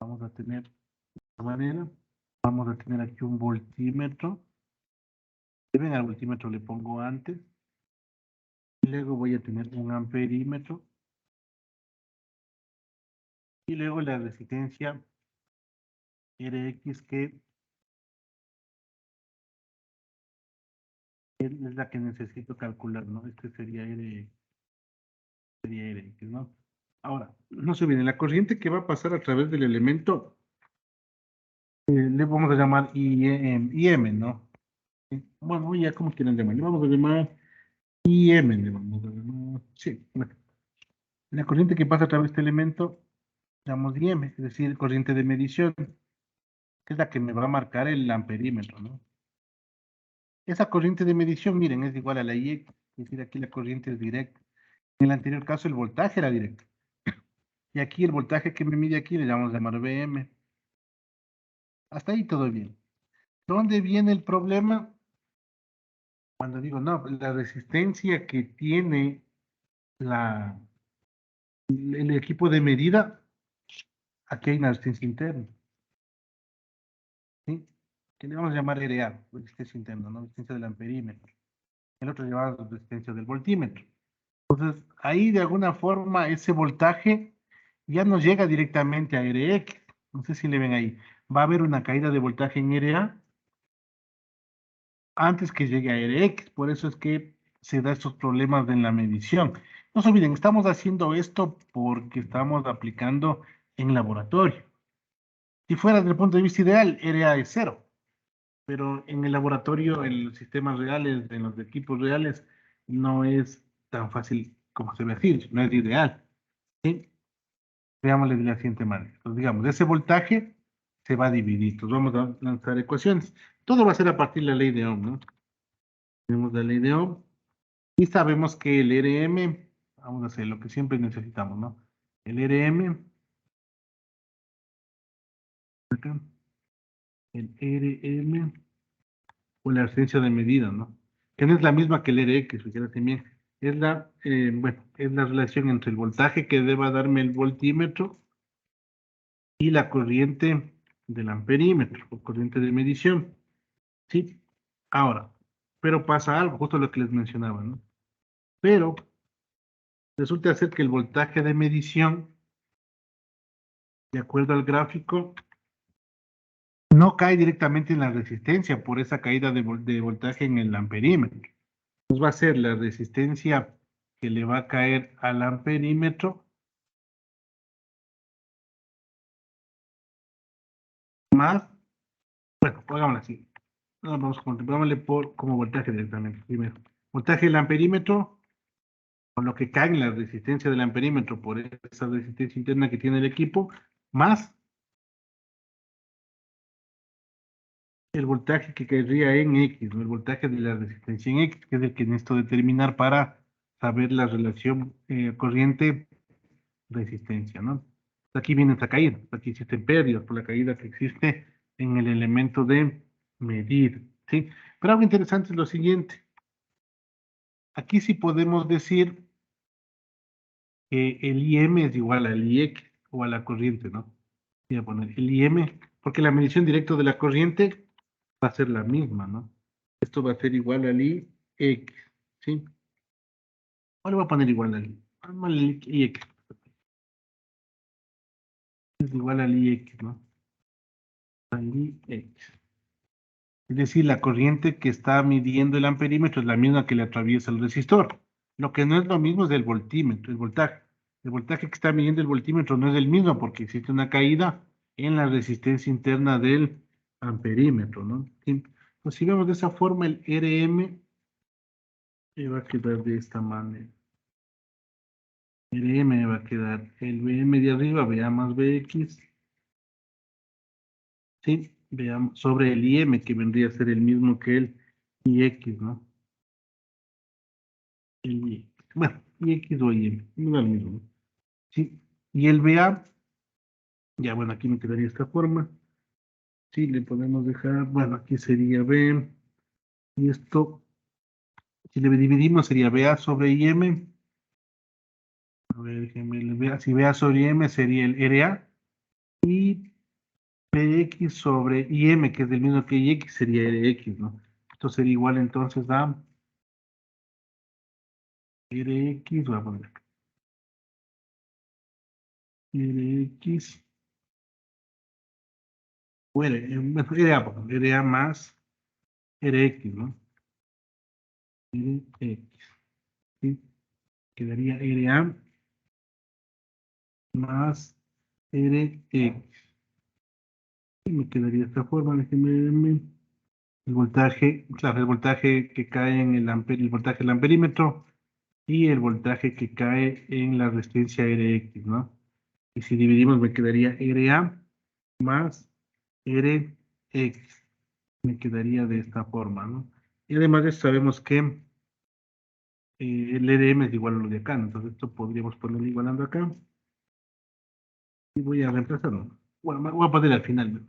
Vamos a tener de esta manera. Vamos a tener aquí un voltímetro. Ven, al voltímetro le pongo antes. Y luego voy a tener un amperímetro. Y luego la resistencia Rx, que es la que necesito calcular, ¿no? Este sería Rx, ¿no? Ahora, no se viene la corriente que va a pasar a través del elemento, le vamos a llamar IM, ¿no? Bueno, ya como quieran llamar, le vamos a llamar IM, le vamos a llamar, sí, bueno. La corriente que pasa a través de este elemento, llamamos IM, es decir, corriente de medición, que es la que me va a marcar el amperímetro, ¿no? Esa corriente de medición, miren, es igual a la IX, es decir, aquí la corriente es directa. En el anterior caso el voltaje era directo. Y aquí el voltaje que me mide aquí le vamos a llamar VM. Hasta ahí todo bien. ¿Dónde viene el problema? Cuando digo, no, la resistencia que tiene el equipo de medida, aquí hay una resistencia interna. ¿Sí? Que le vamos a llamar RA, resistencia interna, ¿no? Resistencia del amperímetro. El otro lleva la resistencia del voltímetro. Entonces, ahí de alguna forma ese voltaje ya no llega directamente a Rx. No sé si le ven ahí. Va a haber una caída de voltaje en RA antes que llegue a Rx. Por eso es que se da estos problemas en la medición. No se olviden, estamos haciendo esto porque estamos aplicando en laboratorio. Si fuera desde el punto de vista ideal, RA es 0. Pero en el laboratorio, en los sistemas reales, en los equipos reales, no es tan fácil como se ve así, no es ideal. ¿Sí? Veámosle de la siguiente manera. Entonces, digamos, ese voltaje se va a dividir. Entonces, vamos a lanzar ecuaciones. Todo va a ser a partir de la ley de Ohm, ¿no? Tenemos la ley de Ohm y sabemos que el RM, vamos a hacer lo que siempre necesitamos, ¿no? El RM, acá, el RM, o la resistencia de medida, ¿no? Que no es la misma que el Rx, fíjate bien. Es bueno, es la relación entre el voltaje que deba darme el voltímetro y la corriente del amperímetro, o corriente de medición. ¿Sí? Ahora, pero pasa algo, justo lo que les mencionaba, ¿no? Pero resulta ser que el voltaje de medición, de acuerdo al gráfico, no cae directamente en la resistencia por esa caída de voltaje en el amperímetro. Entonces va a ser la resistencia que le va a caer al amperímetro más, bueno, hagámoslo así. No, vamos pongámosle como voltaje directamente primero. Voltaje del amperímetro, con lo que cae en la resistencia del amperímetro por esa resistencia interna que tiene el equipo, más el voltaje que caería en X, ¿no? El voltaje de la resistencia en X, que es el que necesito determinar para saber la relación corriente-resistencia, ¿no? Aquí viene esta caída, aquí existen pérdidas por la caída que existe en el elemento de medir, ¿sí? Pero algo interesante es lo siguiente. Aquí sí podemos decir que el IM es igual al IX o a la corriente, ¿no? Voy a poner el IM, porque la medición directa de la corriente va a ser la misma, ¿no? Esto va a ser igual al IX, ¿sí? Ahora voy a poner igual al IX. Es igual al IX, ¿no? Al IX. Es decir, la corriente que está midiendo el amperímetro es la misma que le atraviesa el resistor. Lo que no es lo mismo es el voltímetro, el voltaje. El voltaje que está midiendo el voltímetro no es el mismo porque existe una caída en la resistencia interna del amperímetro, ¿no? Entonces, si vemos de esa forma, el RM va a quedar de esta manera. RM va a quedar el VM de arriba, VA más VX. Sí, veamos sobre el IM, que vendría a ser el mismo que el IX, ¿no? El IX. Bueno, IX o IM, no es lo mismo, ¿no? Sí, y el VA, ya bueno, aquí me quedaría esta forma. Sí, le podemos dejar, bueno, aquí sería B, y esto, si le dividimos sería VA sobre IM, A ver, déjenme ver. Si vea sobre M sería el RA y PX sobre IM, que es del mismo que IX, sería RX, ¿no? Esto sería igual entonces a RX, voy a poner acá. RX, o bueno, RA, RA más RX, ¿no? RX, ¿sí? Quedaría RA más RX. Y me quedaría de esta forma, déjenme verme. El voltaje, claro, el voltaje que cae en el voltaje del amperímetro y el voltaje que cae en la resistencia RX, ¿no? Y si dividimos me quedaría RA más RX. Me quedaría de esta forma, ¿no? Y además de eso sabemos que el RM es igual a lo de acá, ¿no? Entonces esto podríamos ponerlo igualando acá. Y voy a reemplazarlo. Bueno, voy a poner al final, ¿no?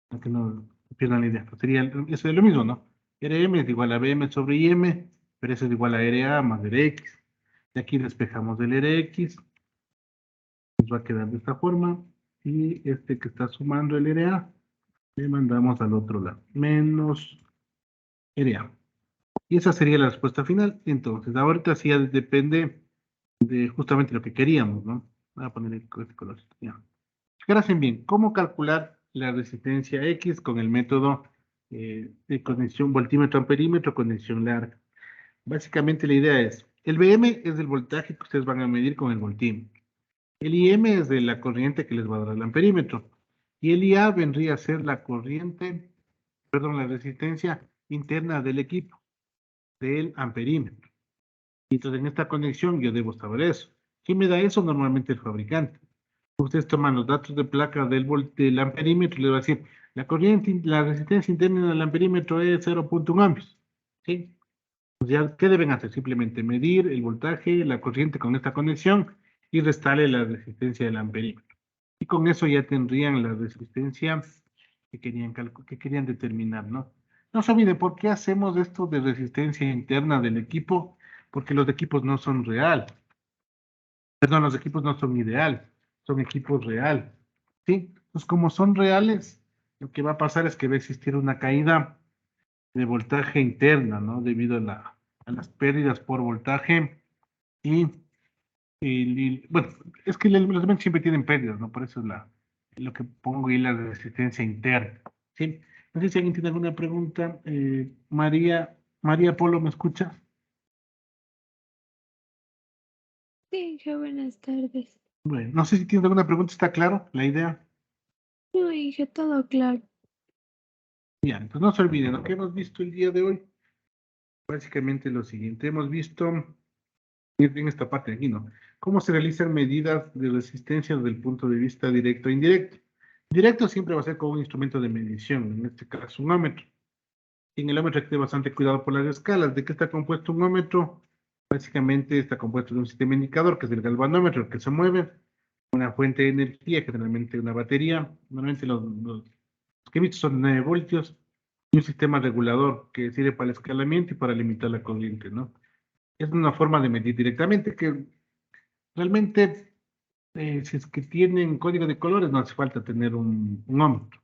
Para que no pierdan la idea. Pues sería, eso es lo mismo, ¿no? RM es igual a BM sobre IM, pero eso es igual a RA más RX. De aquí despejamos del RX. Nos va a quedar de esta forma. Y este que está sumando el RA, le mandamos al otro lado. Menos RA. Y esa sería la respuesta final. Entonces, ahorita sí ya depende de justamente lo que queríamos, ¿no? Voy a poner este color. Ya. Fíjense bien, ¿cómo calcular la resistencia X con el método de conexión voltímetro amperímetro, conexión larga? Básicamente la idea es, el VM es el voltaje que ustedes van a medir con el voltímetro. El IM es de la corriente que les va a dar el amperímetro. Y el IA vendría a ser la corriente, perdón, la resistencia interna del equipo, del amperímetro. Y entonces en esta conexión yo debo saber eso. ¿Quién me da eso? Normalmente el fabricante. Ustedes toman los datos de placa del amperímetro y le va a decir, la corriente, la resistencia interna del amperímetro es 0.1 amperes. ¿Sí? Pues ya, ¿qué deben hacer? Simplemente medir el voltaje, la corriente con esta conexión y restarle la resistencia del amperímetro. Y con eso ya tendrían la resistencia que querían determinar, ¿no? No se olviden, ¿por qué hacemos esto de resistencia interna del equipo? Porque los equipos no son real. Perdón, los equipos no son ideal, son equipos real. ¿Sí? Pues como son reales, lo que va a pasar es que va a existir una caída de voltaje interna, ¿no? Debido a las pérdidas por voltaje y, bueno, es que los elementos siempre tienen pérdidas, ¿no? Por eso es lo que pongo ahí la resistencia interna. ¿Sí? No sé si alguien tiene alguna pregunta. María Polo, ¿me escucha? Sí, hija, buenas tardes. Bueno, no sé si tienes alguna pregunta, ¿está claro la idea? No, hija, todo claro. Ya, entonces no se olviden, lo que hemos visto el día de hoy, básicamente lo siguiente, hemos visto en esta parte de aquí, ¿no? Cómo se realizan medidas de resistencia desde el punto de vista directo e indirecto. Directo siempre va a ser con un instrumento de medición, en este caso un ómetro. Y en el ómetro hay que tener bastante cuidado por las escalas. ¿De qué está compuesto un ómetro? Básicamente está compuesto de un sistema indicador, que es el galvanómetro, el que se mueve, una fuente de energía, generalmente una batería, normalmente los que he visto son 9 voltios, y un sistema regulador que sirve para el escalamiento y para limitar la corriente, ¿no? Es una forma de medir directamente que realmente, si es que tienen código de colores, no hace falta tener un ómetro.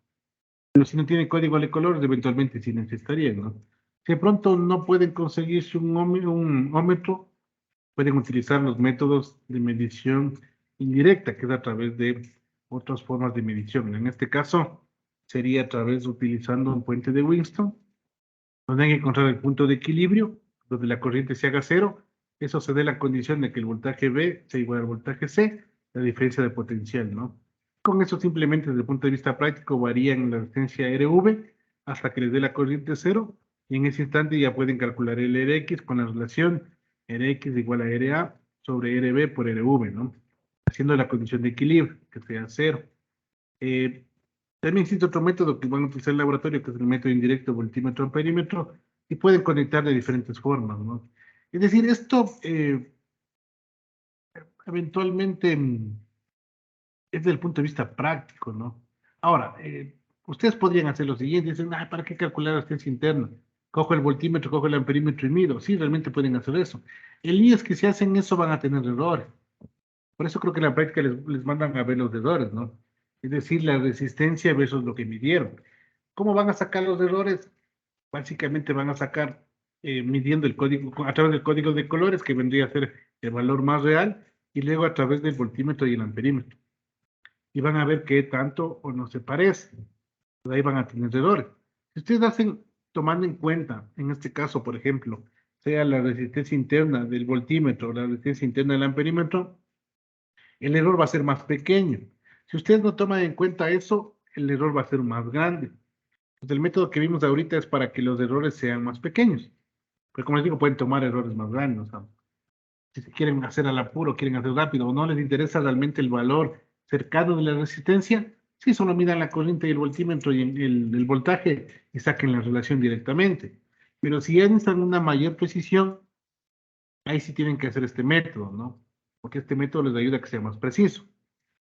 Pero si no tienen código de colores, eventualmente sí necesitarían, ¿no? Si de pronto no pueden conseguirse un ómetro, pueden utilizar los métodos de medición indirecta, que es a través de otras formas de medición. En este caso, sería a través de utilizando un puente de Winston, donde hay que encontrar el punto de equilibrio, donde la corriente se haga cero. Eso se dé la condición de que el voltaje B sea igual al voltaje C, la diferencia de potencial, ¿no? Con eso simplemente desde el punto de vista práctico varían la resistencia RV hasta que les dé la corriente cero, y en ese instante ya pueden calcular el Rx con la relación Rx igual a Ra sobre Rb por Rv, ¿no? Haciendo la condición de equilibrio, que sea cero. También existe otro método que van a utilizar en el laboratorio, que es el método indirecto voltímetro amperímetro, y pueden conectar de diferentes formas, ¿no? Es decir, esto eventualmente es desde el punto de vista práctico, ¿no? Ahora, ustedes podrían hacer lo siguiente, dicen, ¿para qué calcular la resistencia interna? Cojo el voltímetro, cojo el amperímetro y mido. Sí, realmente pueden hacer eso. El lío es que si hacen eso van a tener errores. Por eso creo que en la práctica les mandan a ver los errores, ¿no? Es decir, la resistencia versus lo que midieron. ¿Cómo van a sacar los errores? Básicamente van a sacar midiendo el código, a través del código de colores, que vendría a ser el valor más real, y luego a través del voltímetro y el amperímetro. Y van a ver qué tanto o no se parece. Pues ahí van a tener errores. Si ustedes hacen, tomando en cuenta, en este caso, por ejemplo, sea la resistencia interna del voltímetro o la resistencia interna del amperímetro, el error va a ser más pequeño. Si ustedes no toman en cuenta eso, el error va a ser más grande. Pues el método que vimos ahorita es para que los errores sean más pequeños. Pero como les digo, pueden tomar errores más grandes. ¿No? Si se quieren hacer al apuro, quieren hacer rápido, o no les interesa realmente el valor cercano de la resistencia, sí, solo midan la corriente y el voltímetro y el voltaje y saquen la relación directamente. Pero si ya necesitan una mayor precisión, ahí sí tienen que hacer este método, ¿no? Porque este método les ayuda a que sea más preciso.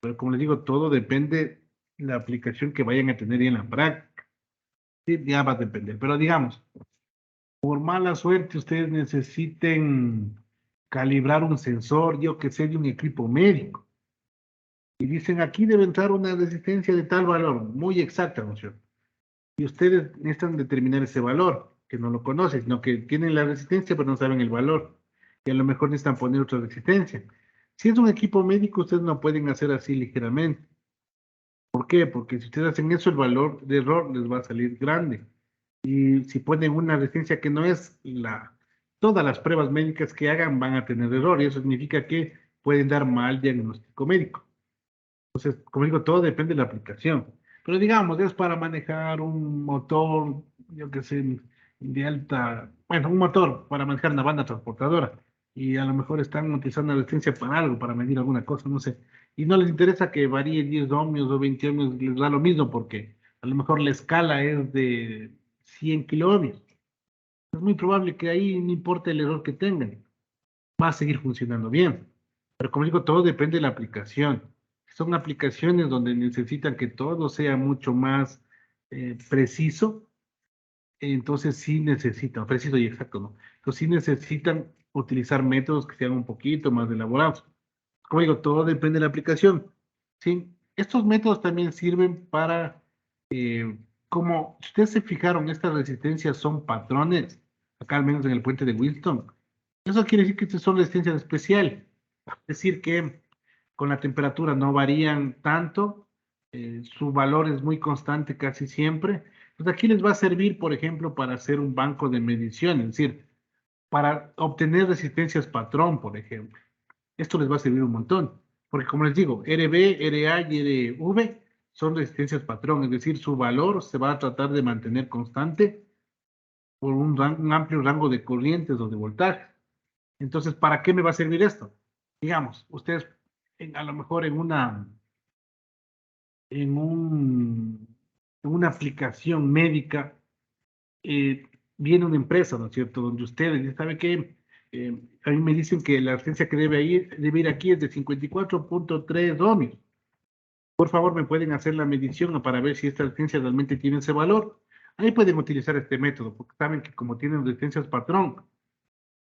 Pero como les digo, todo depende de la aplicación que vayan a tener en la práctica. Sí, ya va a depender. Pero digamos, por mala suerte ustedes necesiten calibrar un sensor, yo que sé, de un equipo médico. Y dicen, aquí debe entrar una resistencia de tal valor, muy exacta, ¿no es cierto? Y ustedes necesitan determinar ese valor, que no lo conocen, sino que tienen la resistencia, pero no saben el valor. Y a lo mejor necesitan poner otra resistencia. Si es un equipo médico, ustedes no pueden hacer así ligeramente. ¿Por qué? Porque si ustedes hacen eso, el valor de error les va a salir grande. Y si ponen una resistencia que no es todas las pruebas médicas que hagan van a tener error, y eso significa que pueden dar mal diagnóstico médico. Entonces, como digo, todo depende de la aplicación. Pero digamos, es para manejar un motor, yo qué sé, de alta, bueno, un motor para manejar una banda transportadora. Y a lo mejor están utilizando la resistencia para algo, para medir alguna cosa, no sé. Y no les interesa que varíe 10 ohmios o 20 ohmios, les da lo mismo porque a lo mejor la escala es de 100 kiloohmios. Es muy probable que ahí no importe el error que tengan, va a seguir funcionando bien. Pero como digo, todo depende de la aplicación. Son aplicaciones donde necesitan que todo sea mucho más preciso, entonces sí necesitan, preciso y exacto, ¿no? Entonces sí necesitan utilizar métodos que sean un poquito más elaborados. Como digo, todo depende de la aplicación, ¿sí? Estos métodos también sirven para, como si ustedes se fijaron, estas resistencias son patrones, acá al menos en el puente de Wilson. Eso quiere decir que estas son resistencias especiales. Es decir, que con la temperatura no varían tanto, su valor es muy constante casi siempre. Pues aquí les va a servir, por ejemplo, para hacer un banco de medición, es decir, para obtener resistencias patrón, por ejemplo. Esto les va a servir un montón, porque como les digo, RB, RA y RV son resistencias patrón, es decir, su valor se va a tratar de mantener constante por un amplio rango de corrientes o de voltaje. Entonces, ¿para qué me va a servir esto? Digamos, ustedes a lo mejor en una aplicación médica, viene una empresa, ¿no es cierto?, donde ustedes, ¿sabe qué? A mí me dicen que la resistencia que debe ir aquí es de 54.3 ohmios. Por favor, me pueden hacer la medición para ver si esta resistencia realmente tiene ese valor. Ahí pueden utilizar este método, porque saben que como tienen resistencias patrón,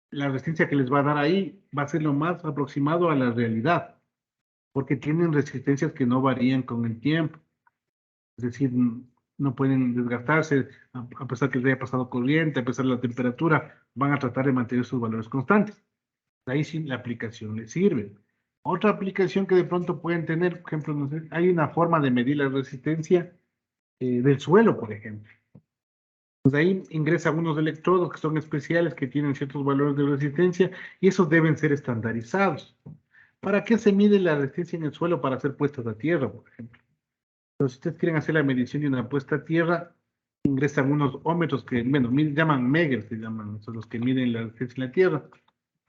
la resistencia que les va a dar ahí va a ser lo más aproximado a la realidad, porque tienen resistencias que no varían con el tiempo. Es decir, no pueden desgastarse, a pesar que les haya pasado corriente, a pesar de la temperatura, van a tratar de mantener sus valores constantes. Ahí sí la aplicación les sirve. Otra aplicación que de pronto pueden tener, por ejemplo, no sé, hay una forma de medir la resistencia del suelo, por ejemplo. Pues ahí ingresan unos electrodos que son especiales, que tienen ciertos valores de resistencia, y esos deben ser estandarizados. ¿Para qué se mide la resistencia en el suelo? Para hacer puestas a tierra, por ejemplo. Entonces, si ustedes quieren hacer la medición de una puesta a tierra, ingresan unos ómetros que, bueno, llaman Megger, se llaman, son los que miden la resistencia en la tierra.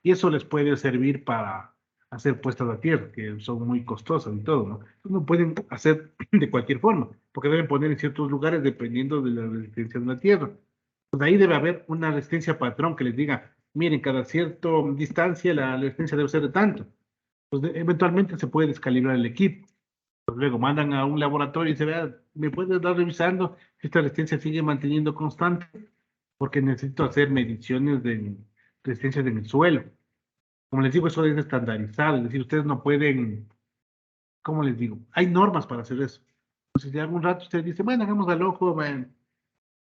Y eso les puede servir para hacer puestas a tierra, que son muy costosas y todo, ¿no? Entonces, no pueden hacer de cualquier forma, porque deben poner en ciertos lugares dependiendo de la resistencia de la tierra. Pues ahí debe haber una resistencia patrón que les diga, miren, cada cierta distancia la resistencia debe ser de tanto. Pues eventualmente se puede descalibrar el equipo. Pues luego mandan a un laboratorio y se vea, ¿me puedes dar revisando si esta resistencia sigue manteniendo constante? Porque necesito hacer mediciones de resistencias en el suelo. como les digo, eso es estandarizado, es decir, ustedes no pueden, ¿cómo les digo? Hay normas para hacer eso. Entonces, de algún rato ustedes dicen, bueno, hagamos al ojo, bueno,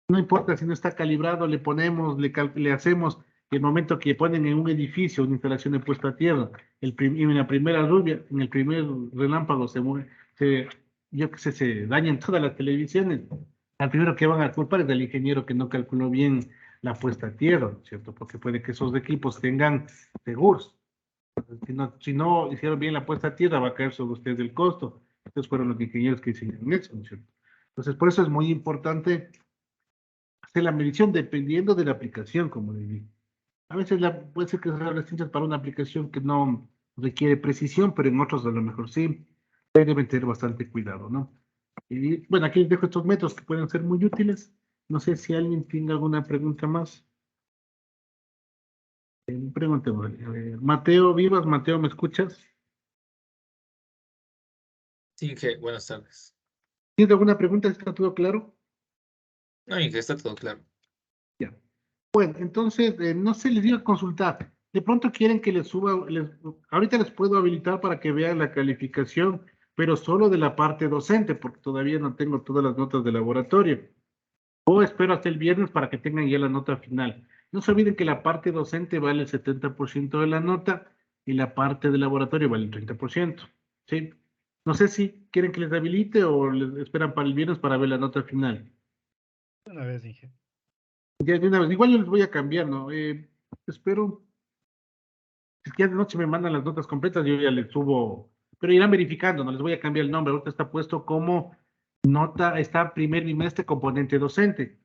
no importa si no está calibrado, le ponemos, le hacemos, y el momento que ponen en un edificio una instalación de puesta a tierra, y en la primera lluvia, en el primer relámpago se mueve, yo qué sé, se dañan todas las televisiones. Al primero que van a culpar es del ingeniero que no calculó bien la puesta a tierra, ¿no es cierto? Porque puede que esos equipos tengan seguros. Si no hicieron bien la puesta a tierra, va a caer sobre ustedes el costo. Estos fueron los ingenieros que hicieron eso, ¿no es cierto? Entonces, por eso es muy importante hacer la medición dependiendo de la aplicación, como les digo. A veces puede ser que sean distintas para una aplicación que no requiere precisión, pero en otros a lo mejor sí. Ahí deben tener bastante cuidado, ¿no? Y bueno, aquí les dejo estos métodos que pueden ser muy útiles. No sé si alguien tiene alguna pregunta más. Pregúnteme. Mateo Vivas, Mateo, ¿me escuchas? Sí, Inge, buenas tardes. ¿Tienes alguna pregunta? ¿Está todo claro? No, Inge, está todo claro. Ya. Bueno, entonces, no sé, les digo a consultar. De pronto quieren que les suba, ahorita les puedo habilitar para que vean la calificación, pero solo de la parte docente, porque todavía no tengo todas las notas de laboratorio. O espero hasta el viernes para que tengan ya la nota final. No se olviden que la parte docente vale el 70% de la nota y la parte de laboratorio vale el 30%. ¿Sí? No sé si quieren que les habilite o les esperan para el viernes para ver la nota final. Una vez dije. Ya de una vez, igual yo les voy a cambiar, ¿no? Espero, si es que ya de noche me mandan las notas completas, yo ya les subo, pero irán verificando, no les voy a cambiar el nombre, ahorita está puesto como nota, está primer bimestre componente docente.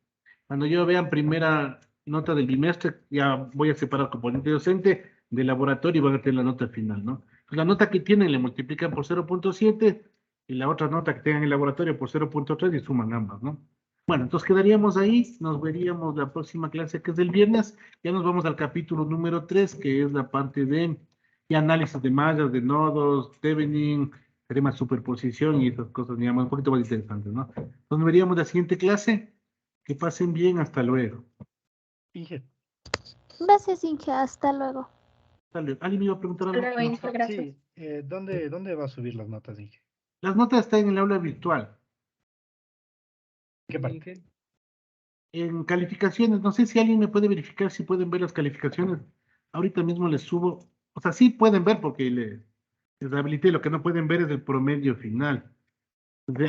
Cuando yo vean primera nota del bimestre, ya voy a separar componente docente de laboratorio y van a tener la nota final, ¿no? Pues la nota que tienen le multiplican por 0.7 y la otra nota que tengan en el laboratorio por 0.3 y suman ambas, ¿no? Bueno, entonces quedaríamos ahí, nos veríamos la próxima clase que es del viernes, ya nos vamos al capítulo número 3, que es la parte de análisis de mallas, de nodos, deepening, temas de superposición y esas cosas, digamos, un poquito más interesantes, ¿no? Entonces nos veríamos la siguiente clase, que pasen bien, hasta luego. Inge. Gracias, Inge. Hasta luego. Hasta luego. ¿Alguien me iba a preguntar algo? Luego, Inge, gracias. Sí, ¿dónde va a subir las notas, Inge? Las notas están en el aula virtual. ¿Qué parte? Inge, En calificaciones, no sé si alguien me puede verificar si pueden ver las calificaciones. Ahorita mismo les subo. O sea, sí pueden ver porque les habilité. Lo que no pueden ver es el promedio final.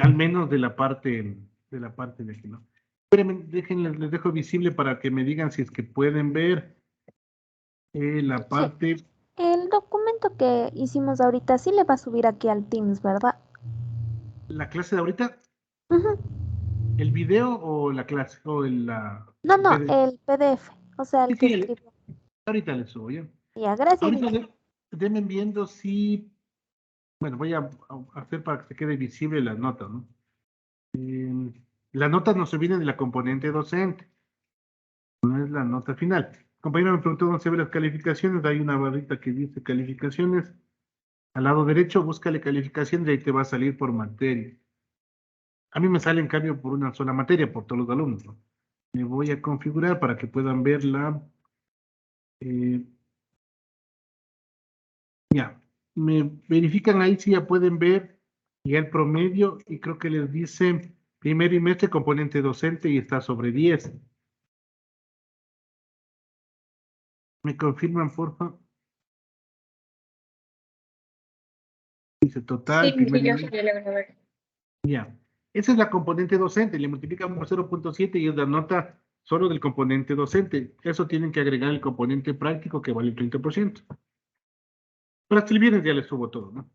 Al menos de aquí, ¿no? Espérenme, les dejo visible para que me digan si es que pueden ver la parte. El documento que hicimos ahorita sí le va a subir aquí al Teams, ¿verdad? La clase de ahorita, Ujú. el video o la clase, o No, no, PDF. el PDF. O sea, Sí, el que sí, escribió. ahorita les subo ya. Ya, gracias, Ahorita Inge. denme viendo si, bueno, voy a hacer para que se quede visible las notas, ¿no? Las notas no se vienen de la componente docente, no es la nota final. El compañero me preguntó dónde se ven las calificaciones, hay una barrita que dice calificaciones. Al lado derecho, búscale calificaciones y ahí te va a salir por materia. A mí me sale en cambio por una sola materia, por todos los alumnos, ¿no? Me voy a configurar para que puedan verla. Ya, me verifican ahí si ya pueden ver ya el promedio y creo que les dice primer bimestre componente docente y está sobre 10. ¿Me confirman, por favor? Dice total, Sí, primer Inge, yo bimestre. sí le voy a ver. Ya, esa es la componente docente, le multiplican por 0.7 y es la nota solo del componente docente. Eso tienen que agregar el componente práctico que vale el 30%. Pero hasta el viernes ya les subo todo, ¿no?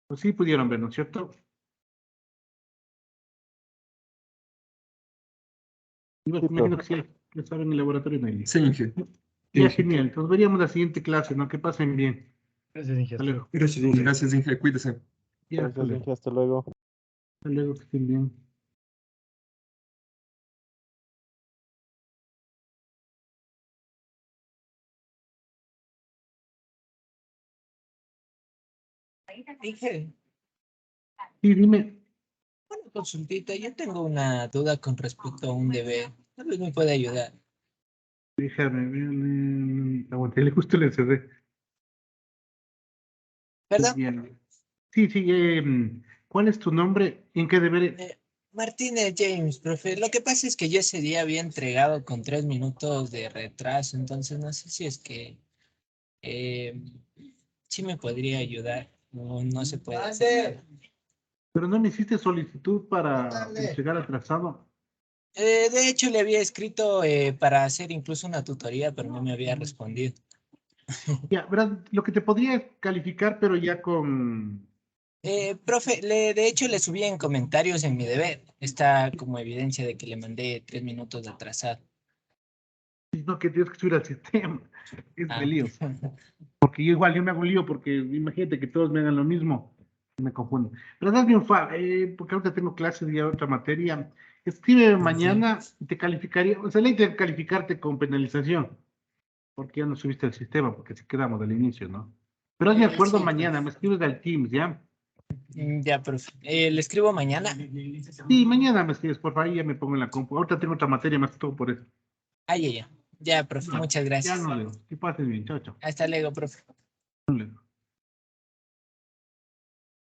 Pues sí pudieron ver, ¿no es cierto? Sí, Imagino profe. que sí, ya saben en el laboratorio no hay lío. Sí, Inge. Ya, genial. Entonces veríamos la siguiente clase, ¿no? Que pasen bien. Gracias, Inge. Hasta luego. Gracias, Inge. Gracias, Inge. Cuídese. Ya, hasta Gracias, luego. Inge. Hasta luego. Hasta luego, que estén bien. Dije, Sí, dime. una consultita, yo tengo una duda con respecto a un deber. Tal vez me puede ayudar. Déjame ver. Aguanté, justo le cerré. ¿Verdad? Bien. Sí, sí. ¿Cuál es tu nombre? ¿En qué deber? Martínez James, profe. Lo que pasa es que yo ese día había entregado con 3 minutos de retraso, entonces no sé si es que sí me podría ayudar. No, no se puede hacer. Pero no me hiciste solicitud para entregar atrasado. De hecho, le había escrito para hacer incluso una tutoría, pero no me había respondido. Ya, verás, lo que te podría calificar, pero ya con. Profe, de hecho le subí en comentarios en mi deber. Está como evidencia de que le mandé 3 minutos de atrasado. No, que tienes que subir al sistema. Es Ah. de líos. Porque yo igual, yo me hago un lío porque imagínate que todos me hagan lo mismo. Me confundo. Pero dame un favor, porque ahorita tengo clases y otra materia. Escribe mañana y te calificaría. O sea, la idea de calificarte con penalización. Porque ya no subiste al sistema, porque así quedamos al inicio, ¿no? Pero hazme acuerdo Sí, mañana, me escribes al Teams, ¿ya? ya, profe. Le escribo mañana. Sí, mañana me escribes, por favor, ahí ya me pongo en la compu. Ahorita tengo otra materia más que todo por eso. Ah, ya, ya. Ya, profe, muchas Ya gracias. no leo. Que pases bien, chao, chao. Hasta luego, profe. No leo.